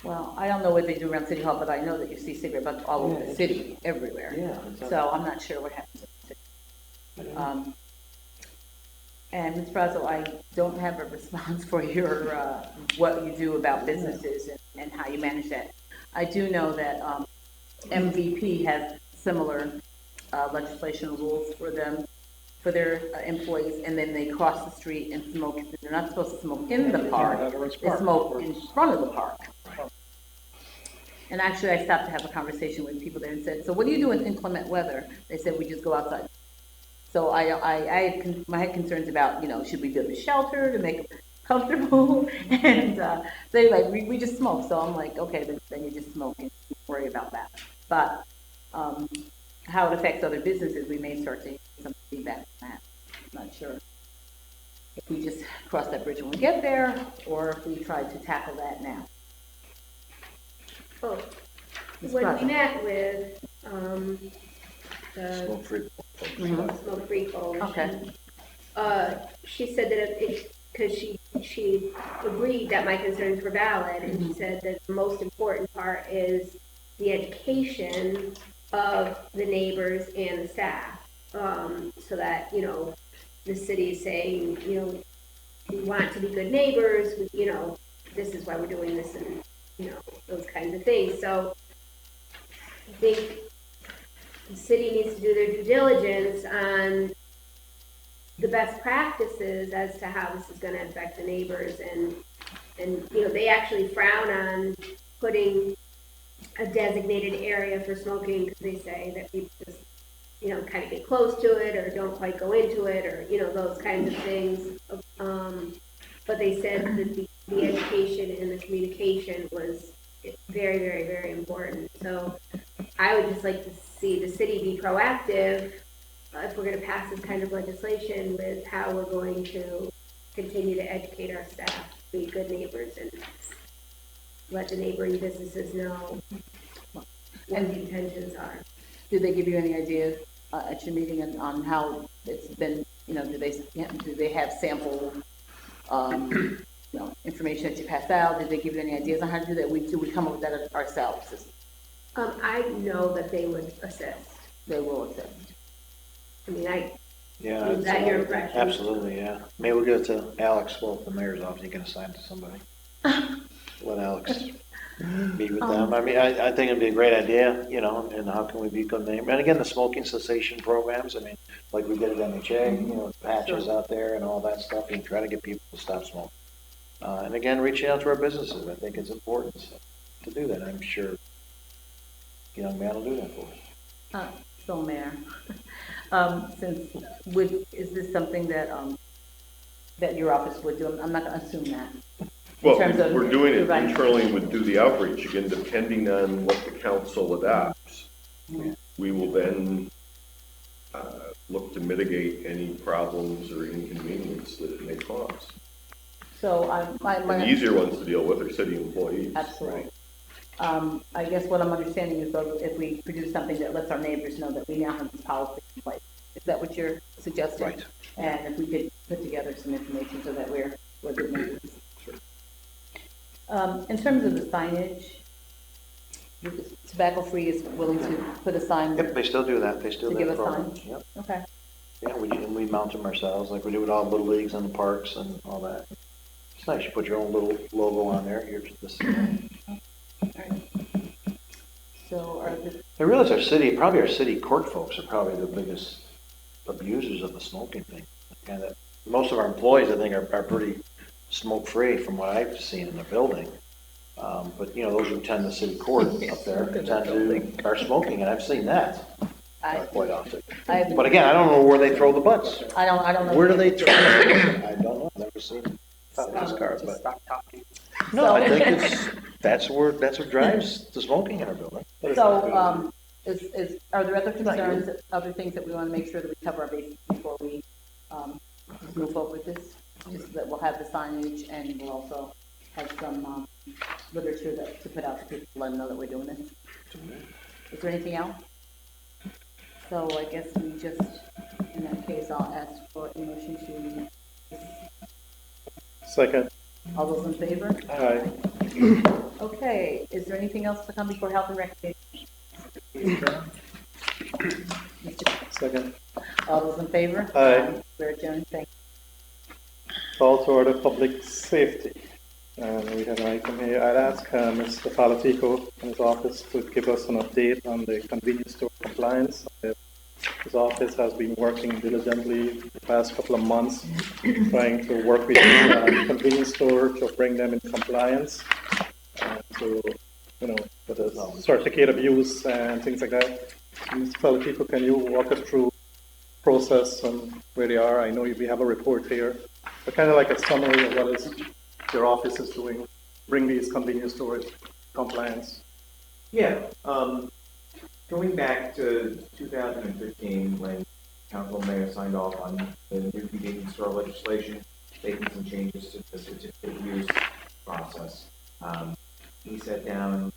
Well, I don't know what they do around City Hall, but I know that you see cigarette butts all over the city, everywhere. yeah. So I'm not sure what happens. And Ms. Brazel, I don't have a response for your, what you do about businesses and how you manage that. I do know that MVP has similar legislation rules for them, for their employees, and then they cross the street and smoke. They're not supposed to smoke in the park, they smoke in front of the park. And actually, I stopped to have a conversation with people there and said, so what do you do in inclement weather? They said, we just go outside. So I had concerns about, should we build a shelter to make it comfortable? And they like, we just smoke. So I'm like, okay, then you just smoke and worry about that. But how it affects other businesses, we may start to get some feedback on that. I'm not sure if we just cross that bridge when we get there, or if we try to tackle that now. Oh, Ms. when we Brazel. met with, the Smoke free. Smoke Free Coalition. Okay. She said that because she agreed that my concerns were valid, and she said that the most important part is the education of the neighbors and the staff, so that, the city is saying, we want to be good neighbors, this is why we're doing this, and, those kinds of things. So I think the city needs to do their due diligence on the best practices as to how this is going to affect the neighbors, and they actually frown on putting a designated area for smoking because they say that people just kind of get close to it or don't quite go into it, or those kinds of things. But they said that the education and the communication was very, very, very important. So I would just like to see the city be proactive if we're going to pass this kind of legislation with how we're going to continue to educate our staff, be good neighbors, and let the neighboring businesses know what the intentions are. Did they give you any ideas at your meeting on how it's been, do they have sample, information that you pass out? Did they give you any ideas on how to do that? Do we come up with that ourselves? I know that they would assist. They will assist. I mean, Yeah. is that your impression? Absolutely, yeah. Maybe we'll give it to Alex, the mayor's office, he can assign it to somebody. Let Alex meet with them. I mean, I think it'd be a great idea, and how can we be good neighbors? And again, the smoking cessation programs, I mean, like we did at MHA, patches out there and all that stuff, and try to get people to stop smoking. And again, reaching out to our businesses, I think it's important to do that. I'm sure young man will do that for us. So, Mayor, is this something that that your office would do? I'm not going to assume that. Well, terms of we're doing it providing- internally, would do the outreach, again, depending on what the council adopts. we will then look to mitigate any problems or inconvenience that it may cause. So And the easier ones to deal with are city employees. Absolutely. I guess what I'm understanding is though, if we produce something that lets our neighbors know that we now have this policy in place, is that what you're suggesting? Right. And if we could put together some information so that we're good neighbors. Sure. In terms of the signage, Tobacco Free is willing to put a sign. Yep, they still do that, they still To do give that a program. sign? Yep. Okay. Yeah, we mount them ourselves, like we do with all the little leagues and the parks and all that. It's nice, you put your own little logo on there, here's this. So are the, I realize our city court folks are probably the biggest abusers of the smoking thing. Kind of, most of our employees, I think, are pretty smoke-free from what I've seen in the building. But, you know, those who attend the city court up there are smoking, and I've seen that quite often. But again, I don't know where they throw the butts. I don't know. Where do they throw them? I don't know, I've never seen this car, but. Stop talking. No, I think that's what drives the smoking in our building. So, are there other concerns, other things that we want to make sure that we cover our bases before we, move forward with this? Just so that we'll have the signage and we'll also have some, literature to put out to people to let them know that we're doing this. Is there anything else? So I guess we just, in that case, I'll ask for a motion to, Second. all those in favor? Aye. Okay, is there anything else to come before Health and Recreation? Second. All those in favor? Aye. We're adjourned, thank you. Call to order public safety. And we have an item here. I'd ask Mr. Palatico in his office to give us an update on the convenience store compliance. His office has been working diligently the past couple of months, trying to work with the convenience store to bring them in compliance, to, you know, for the certificate of use and things like that. Mr. Palatico, can you walk us through process and where they are? I know we have a report here, but kind of like a summary of what is your office is doing, bring these convenience stores compliance. Yeah, going back to 2015, when Council may have signed off on the new convenience store legislation, making some changes to the certificate of use process. We sat down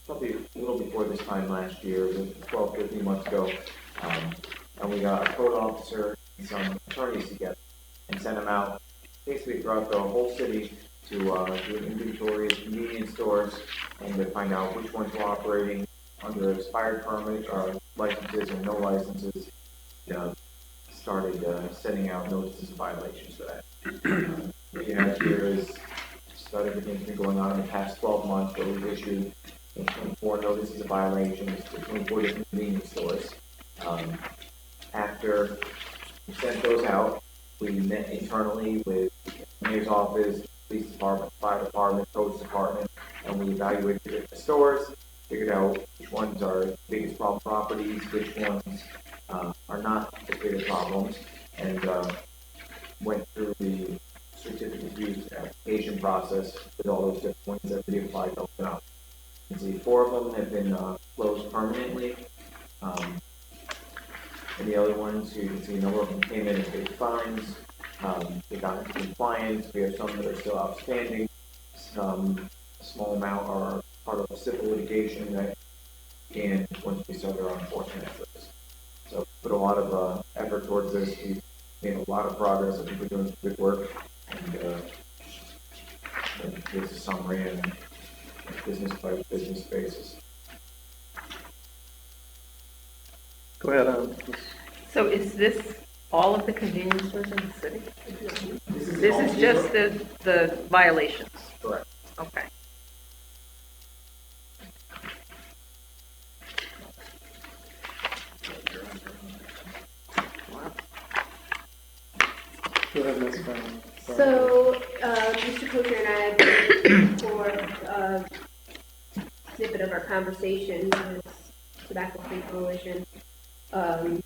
probably a little before this time last year, 12, 15 months ago, and we got a code officer and some attorneys together and sent them out basically throughout the whole city to do an inventory of convenience stores and to find out which ones were operating under expired permits or licenses or no licenses. Started sending out notices of violations for that. What you have here is just about everything's been going on in the past 12 months where we've issued 24 notices of violations to 24 different convenience stores. After we sent those out, we met internally with the mayor's office, police department, fire department, codes department, and we evaluated the stores, figured out which ones are the biggest problem properties, which ones are not the biggest problems, and went through the certificate of use application process with all those different ones that we applied to open up. You can see 4 of them have been closed permanently. And the other ones, you can see a number of them came in and paid fines. They got into compliance. We have some that are still outstanding. Some, a small amount are part of a civil litigation that, and once we start our enforcement efforts. So put a lot of effort towards this. We've made a lot of progress. I think we're doing some good work. And here's a summary on a business by business basis. Go ahead. So is this all of the convenience stores in the city? This This is just the violations? Correct. Okay. Go ahead, Ms. Brown. So, Mr. Kosher and I have been for a snippet of our conversation with Tobacco Free Coalition, and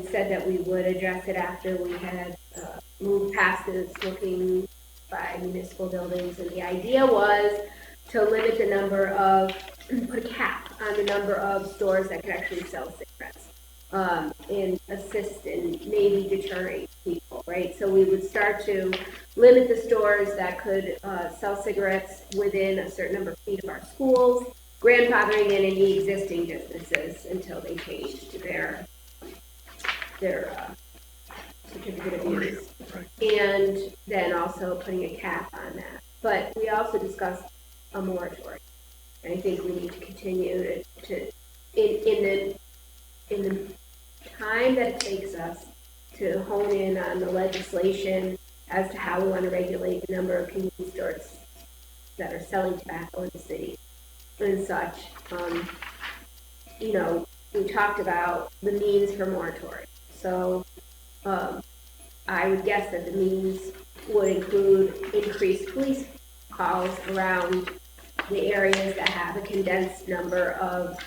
said that we would address it after we had moved past the smoking by municipal buildings. And the idea was to limit the number of put a cap on the number of stores that could actually sell cigarettes, and assist in maybe deterring people, right? So we would start to limit the stores that could sell cigarettes within a certain number of feet of our schools, grandfathering in any existing businesses until they changed their certificate of use. And then also putting a cap on that. But we also discussed a moratorium. And I think we need to continue to in the time that it takes us to hone in on the legislation as to how we want to regulate the number of convenience stores that are selling tobacco in the city and such. You know, we talked about the means for moratorium. So I would guess that the means would include increased police calls around the areas that have a condensed number of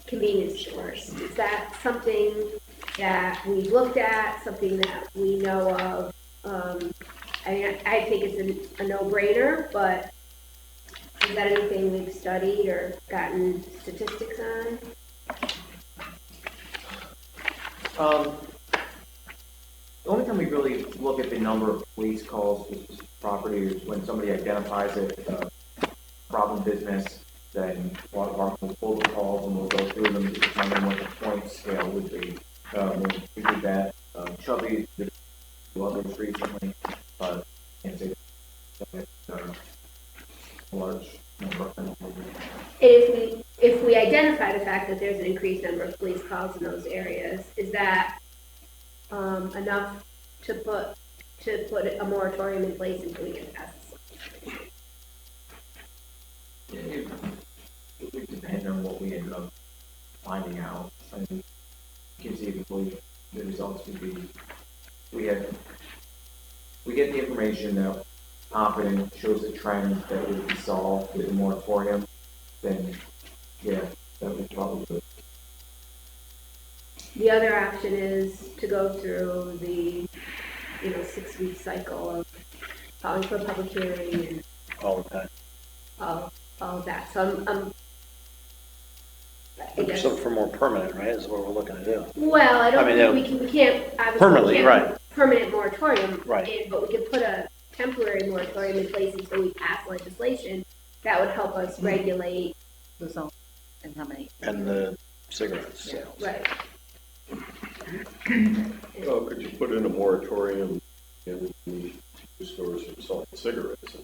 convenience stores. Is that something that we've looked at, something that we know of? I think it's a no-brainer, but is that anything we've studied or gotten statistics on? The only time we really look at the number of police calls to specific property is when somebody identifies a problem business, then law department will pull the calls and we'll go through them to determine what the point scale would be. When we did that, Chubby did others recently, but I can't say that a large number. If we identify the fact that there's an increased number of police calls in those areas, is that enough to put a moratorium in place until we get past this? It would depend on what we end up finding out. I mean, conceivably, the results would be, we get the information that confident shows a trend that would be solved with a moratorium, then yeah, that would probably. The other option is to go through the 6-week cycle of calling for a public hearing and All the time. all of that. So I guess. So for more permanent, right, is what we're looking to do. Well, I don't I mean, think we can't obviously permanently, we can't right. put a permanent moratorium Right. in, but we could put a temporary moratorium in place until we pass legislation that would help us regulate. The zone and how many. And the cigarette sales. Right. Well, could you put in a moratorium in the stores that sell cigarettes?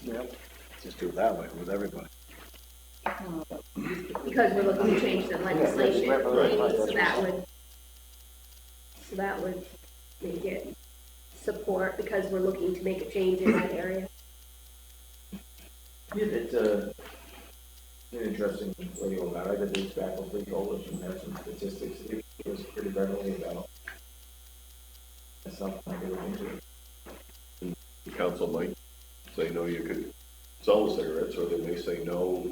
Yep. Just do it that way with everybody. Because we're looking to change the legislation, Right. so that would make it support, because we're looking to make a change in that area. Yeah, it's an interesting way to go about it. I did the tobacco free coalition, have some statistics. It was pretty readily about. That's something I could look into. The council might say, no, you could sell cigarettes, or they may say, no,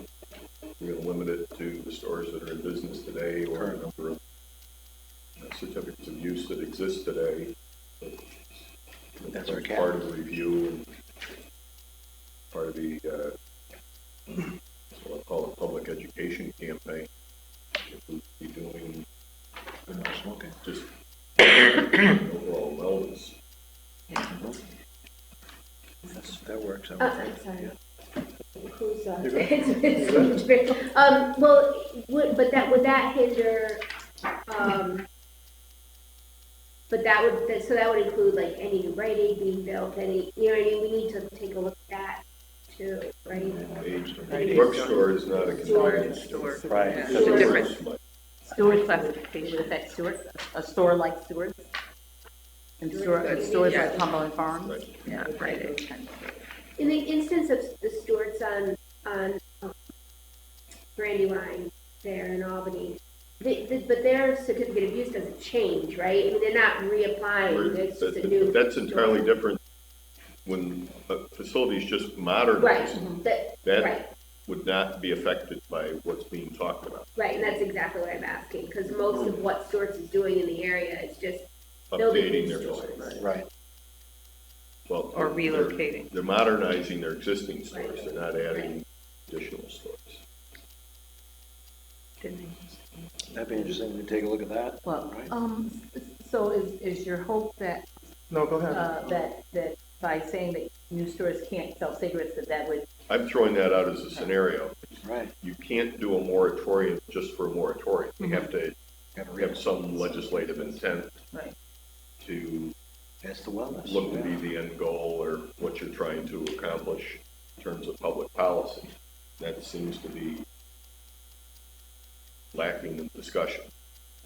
we're going to limit it to the stores that are in business today, or a number of certificates of use that exist today. That's our cap. Part of the review and part of the, what I'll call a public education campaign. If we'd be doing Smoking. just overall wellness. That works. I'm sorry. Who's, well, would that hinder, but that would include like any new Rite Aid being built, any, you know what I mean? We need to take a look at that too, right? A drugstore is not a convenience store. Right. Yeah, Sure. different. Steward classification, would affect Stewart, a store like Stewart's? And stores like Cumberland Farms? Right. Yeah, right. In the instance of the Stewart's on Brandywine there in Albany, but their certificate of use doesn't change, right? I mean, they're not reapplying, it's just a new. That's entirely different when a facility is just modernized. Right, That right, would not be affected by what's being talked about. right, and that's exactly what I'm asking, because most of what Stewart's is doing in the area is just building Updating new their stores. facility. Right. Well, or they're- relocating? They're modernizing their existing stores, they're not adding additional stores. That'd be interesting to take a look at that. Well, Right. so is your hope that, No, go ahead. that by saying that new stores can't sell cigarettes, that would, I'm throwing that out as a scenario. Right. You can't do a moratorium just for a moratorium. You have to have some legislative intent right? to That's the wellness. look to yeah. be the end goal or what you're trying to accomplish in terms of public policy. That seems to be lacking in discussion.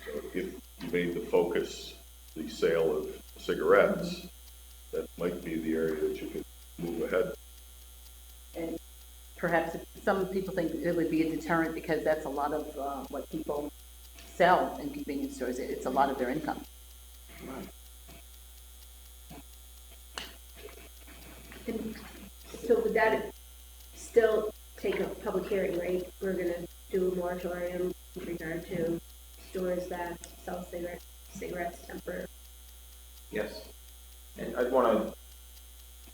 So if you made the focus the sale of cigarettes, that might be the area that you could move ahead. And perhaps some people think it would be a deterrent because that's a lot of what people sell in convenience stores. It's a lot of their income. Right. And so would that still take a public hearing, right? We're gonna do a moratorium with regard to stores that sell cigarettes temporarily. Yes. And I want to,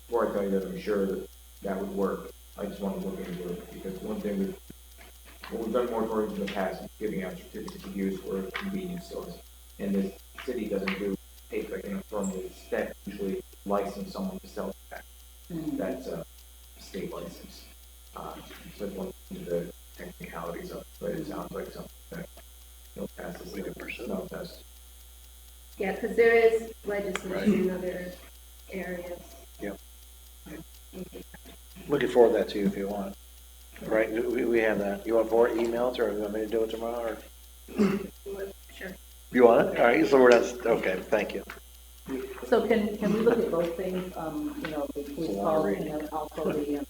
before I tell you that I'm sure that that would work, I just want to look into it, because one thing that, when we've done moratoriums in the past, is giving out certificates of use for convenience stores. And the city doesn't do take like an affirmative step, usually license someone to sell that. That's a state license. So it's one of the technicalities of it, but it sounds like something that, passes the smell test. Yeah, because there is legislation in other areas. Yep. Looking forward to that too, if you want. Right, we have that. You want forward emails, or you want me to do it tomorrow, or? Sure. You want it? All right, so we're not, okay, thank you. So can we look at both things, the police call and then also the,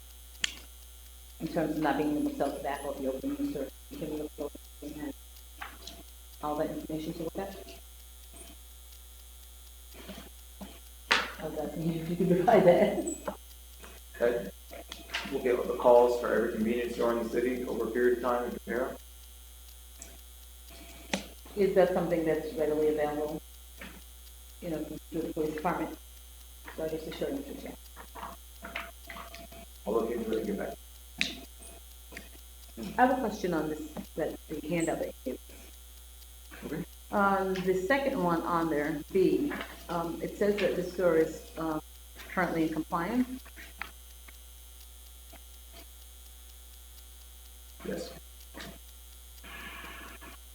in terms of not being able to sell tobacco at the open use store, can we look at both things and have all that information to look at? I was asking you if you could provide that. Okay. We'll get the calls for every convenience store in the city over a period of time and compare. Is that something that's readily available, through the police department? So just to show you, yeah. I'll look into it and get back. I have a question on this, that the handout that you gave. Okay. On the second one on there, B, it says that the store is currently in compliance. Yes.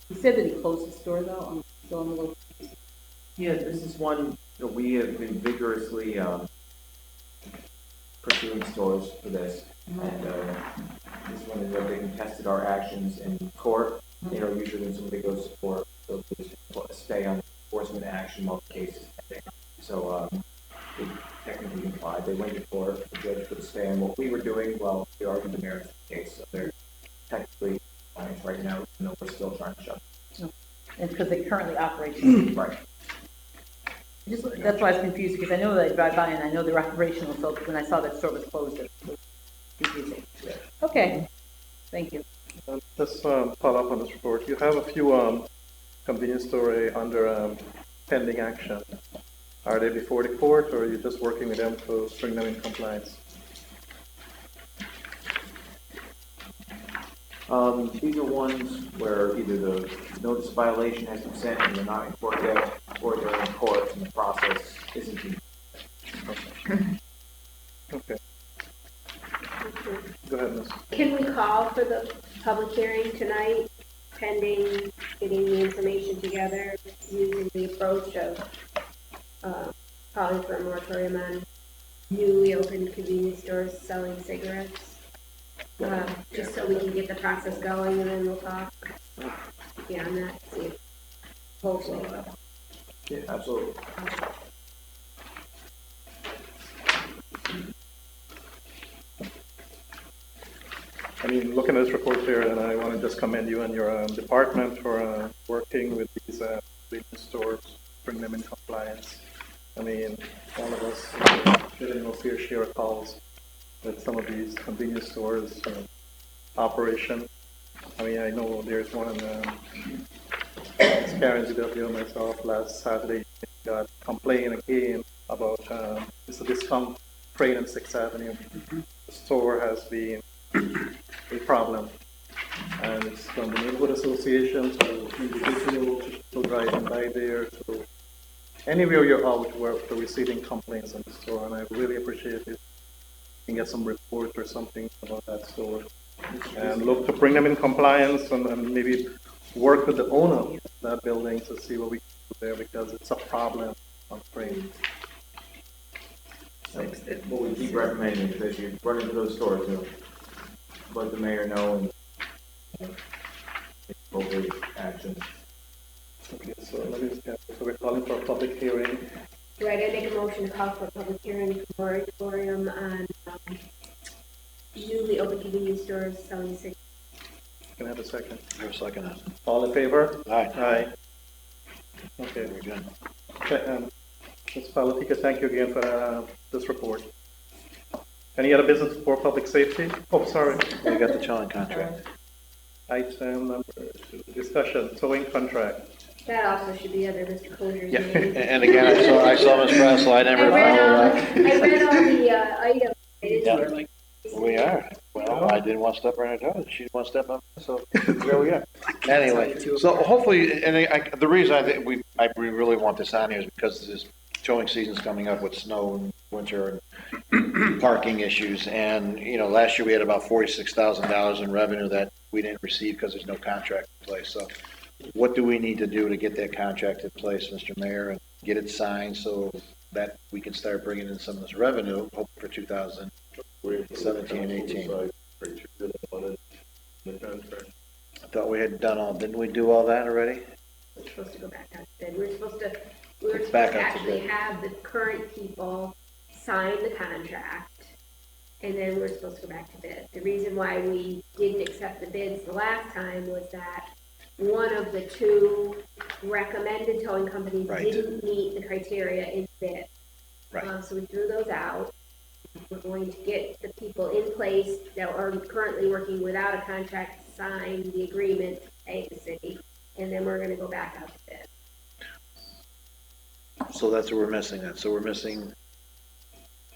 He said that he closed the store though, still on the location. Yeah, this is one that we have been vigorously pursuing stores for this. And this one is that they contested our actions in court. Usually when somebody goes to court, they'll just stay on enforcement action while the case is pending. So they technically complied. They went to court. The judge put a stay on what we were doing while we argued the merits of the case. So they're technically compliant right now, even though we're still trying to shut them. And because they currently operate. Right. That's why I was confused, because I know that I drive by and I know they're operational, so when I saw that store was closed, it was confusing. Okay, thank you. Let's follow up on this report. You have a few convenience store under pending action. Are they before the court, or are you just working with them to bring them in compliance? These are ones where either the notice of violation has been sent and they're not in court yet, or they're in court and the process isn't being. Okay. Go ahead, Ms. Can we call for the public hearing tonight, pending getting the information together, using the approach of calling for a moratorium on newly opened convenience stores selling cigarettes? Just so we can get the process going, and then we'll talk beyond that, see if hopefully. Yeah, absolutely. I mean, looking at this report here, and I want to just commend you and your department for working with these convenience stores, bring them in compliance. I mean, all of us getting our fair share of calls with some of these convenience stores operation. I mean, I know there's one in Karen's W myself last Saturday got complained again about, it's a discount trade on 6th Avenue. The store has been a problem. And it's from the neighborhood association to individuals, to driving by there, to anywhere you're out, we're receiving complaints on the store, and I really appreciate it. You can get some report or something about that store. And look to bring them in compliance and maybe work with the owner of that building to see what we can do there, because it's a problem on trade. What we keep recommending is that you run into those stores, let the mayor know and take appropriate action. Okay, so let me just get, so we're calling for a public hearing. Right, I make a motion to call for a public hearing for moratorium on newly open convenience stores selling cigarettes. Can I have a second? I have a second. All in favor? Aye. Aye. Okay. Very good. Ms. Palatika, thank you again for this report. Any other business for public safety? Oh, sorry. We got the towing contract. Item number 2, discussion, towing contract. That also should be under Mr. Cozier's Yeah, name. and again, I saw Ms. Brassel, I never followed that. I read all the items. Yeah. We are. Well, I didn't want to step on her toes. She didn't want to step on me, so there we are. Anyway, so hopefully, and the reason I think we really want this on here is because this towing season's coming up with snow and winter and parking issues. And, you know, last year we had about $46,000 in revenue that we didn't receive because there's no contract in place. So what do we need to do to get that contract in place, Mr. Mayor, and get it signed so that we can start bringing in some of this revenue, hopefully for 2017 and 18? I thought we had done all, didn't we do all that already? We're supposed to go back out to bid. We were supposed to actually have the current people sign the contract, and then we're supposed to go back to bid. The reason why we didn't accept the bids the last time was that one of the two recommended towing companies didn't meet the criteria in bid. Right. So we threw those out. We're going to get the people in place that are currently working without a contract to sign the agreement to pay the city, and then we're gonna go back out to bid. So that's what we're missing then. So we're missing,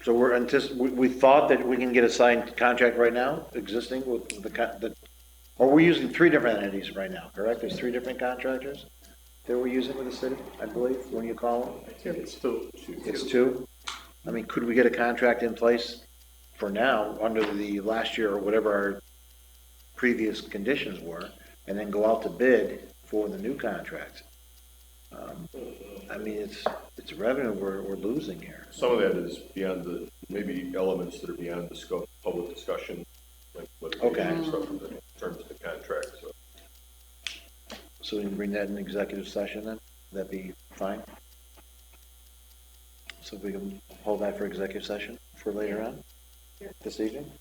so we thought that we can get a signed contract right now, existing with or we're using 3 different entities right now, correct? There's 3 different contractors that we're using with the city, I believe, when you call them? I think it's 2. It's 2? I mean, could we get a contract in place for now, under the last year or whatever our previous conditions were, and then go out to bid for the new contract? I mean, it's revenue we're losing here. Some of that is beyond maybe elements that are beyond the scope of public discussion, like what stuff in terms of the contract, so. So we can bring that in executive session then? That'd be fine? So we can hold that for executive session for later on this evening?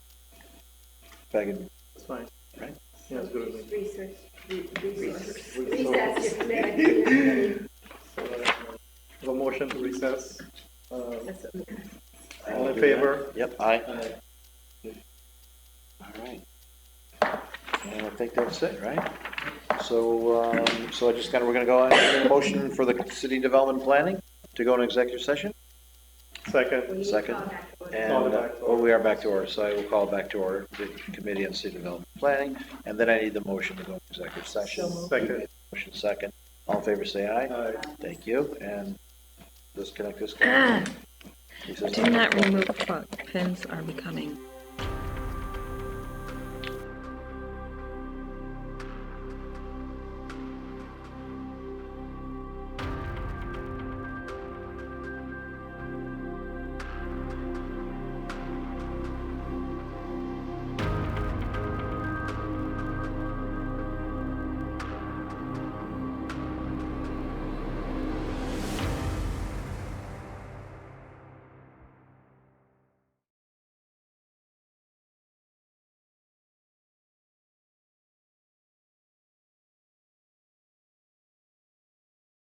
If I can, That's fine. right? Yeah, it's good with me. Recess. So, a motion to recess. That's what we got. All in favor? Yep, aye. All right. And I think that's it, right? So, I just we're gonna go on a motion for the city development planning to go into executive session? Second. Second. And, we are back to order, so I will call back to order the Committee on City Development Planning, and then I need the motion to go into executive session. Second. Motion second. All in favor, say aye. Aye. Thank you, and disconnect this. Do not remove plug. Pins are becoming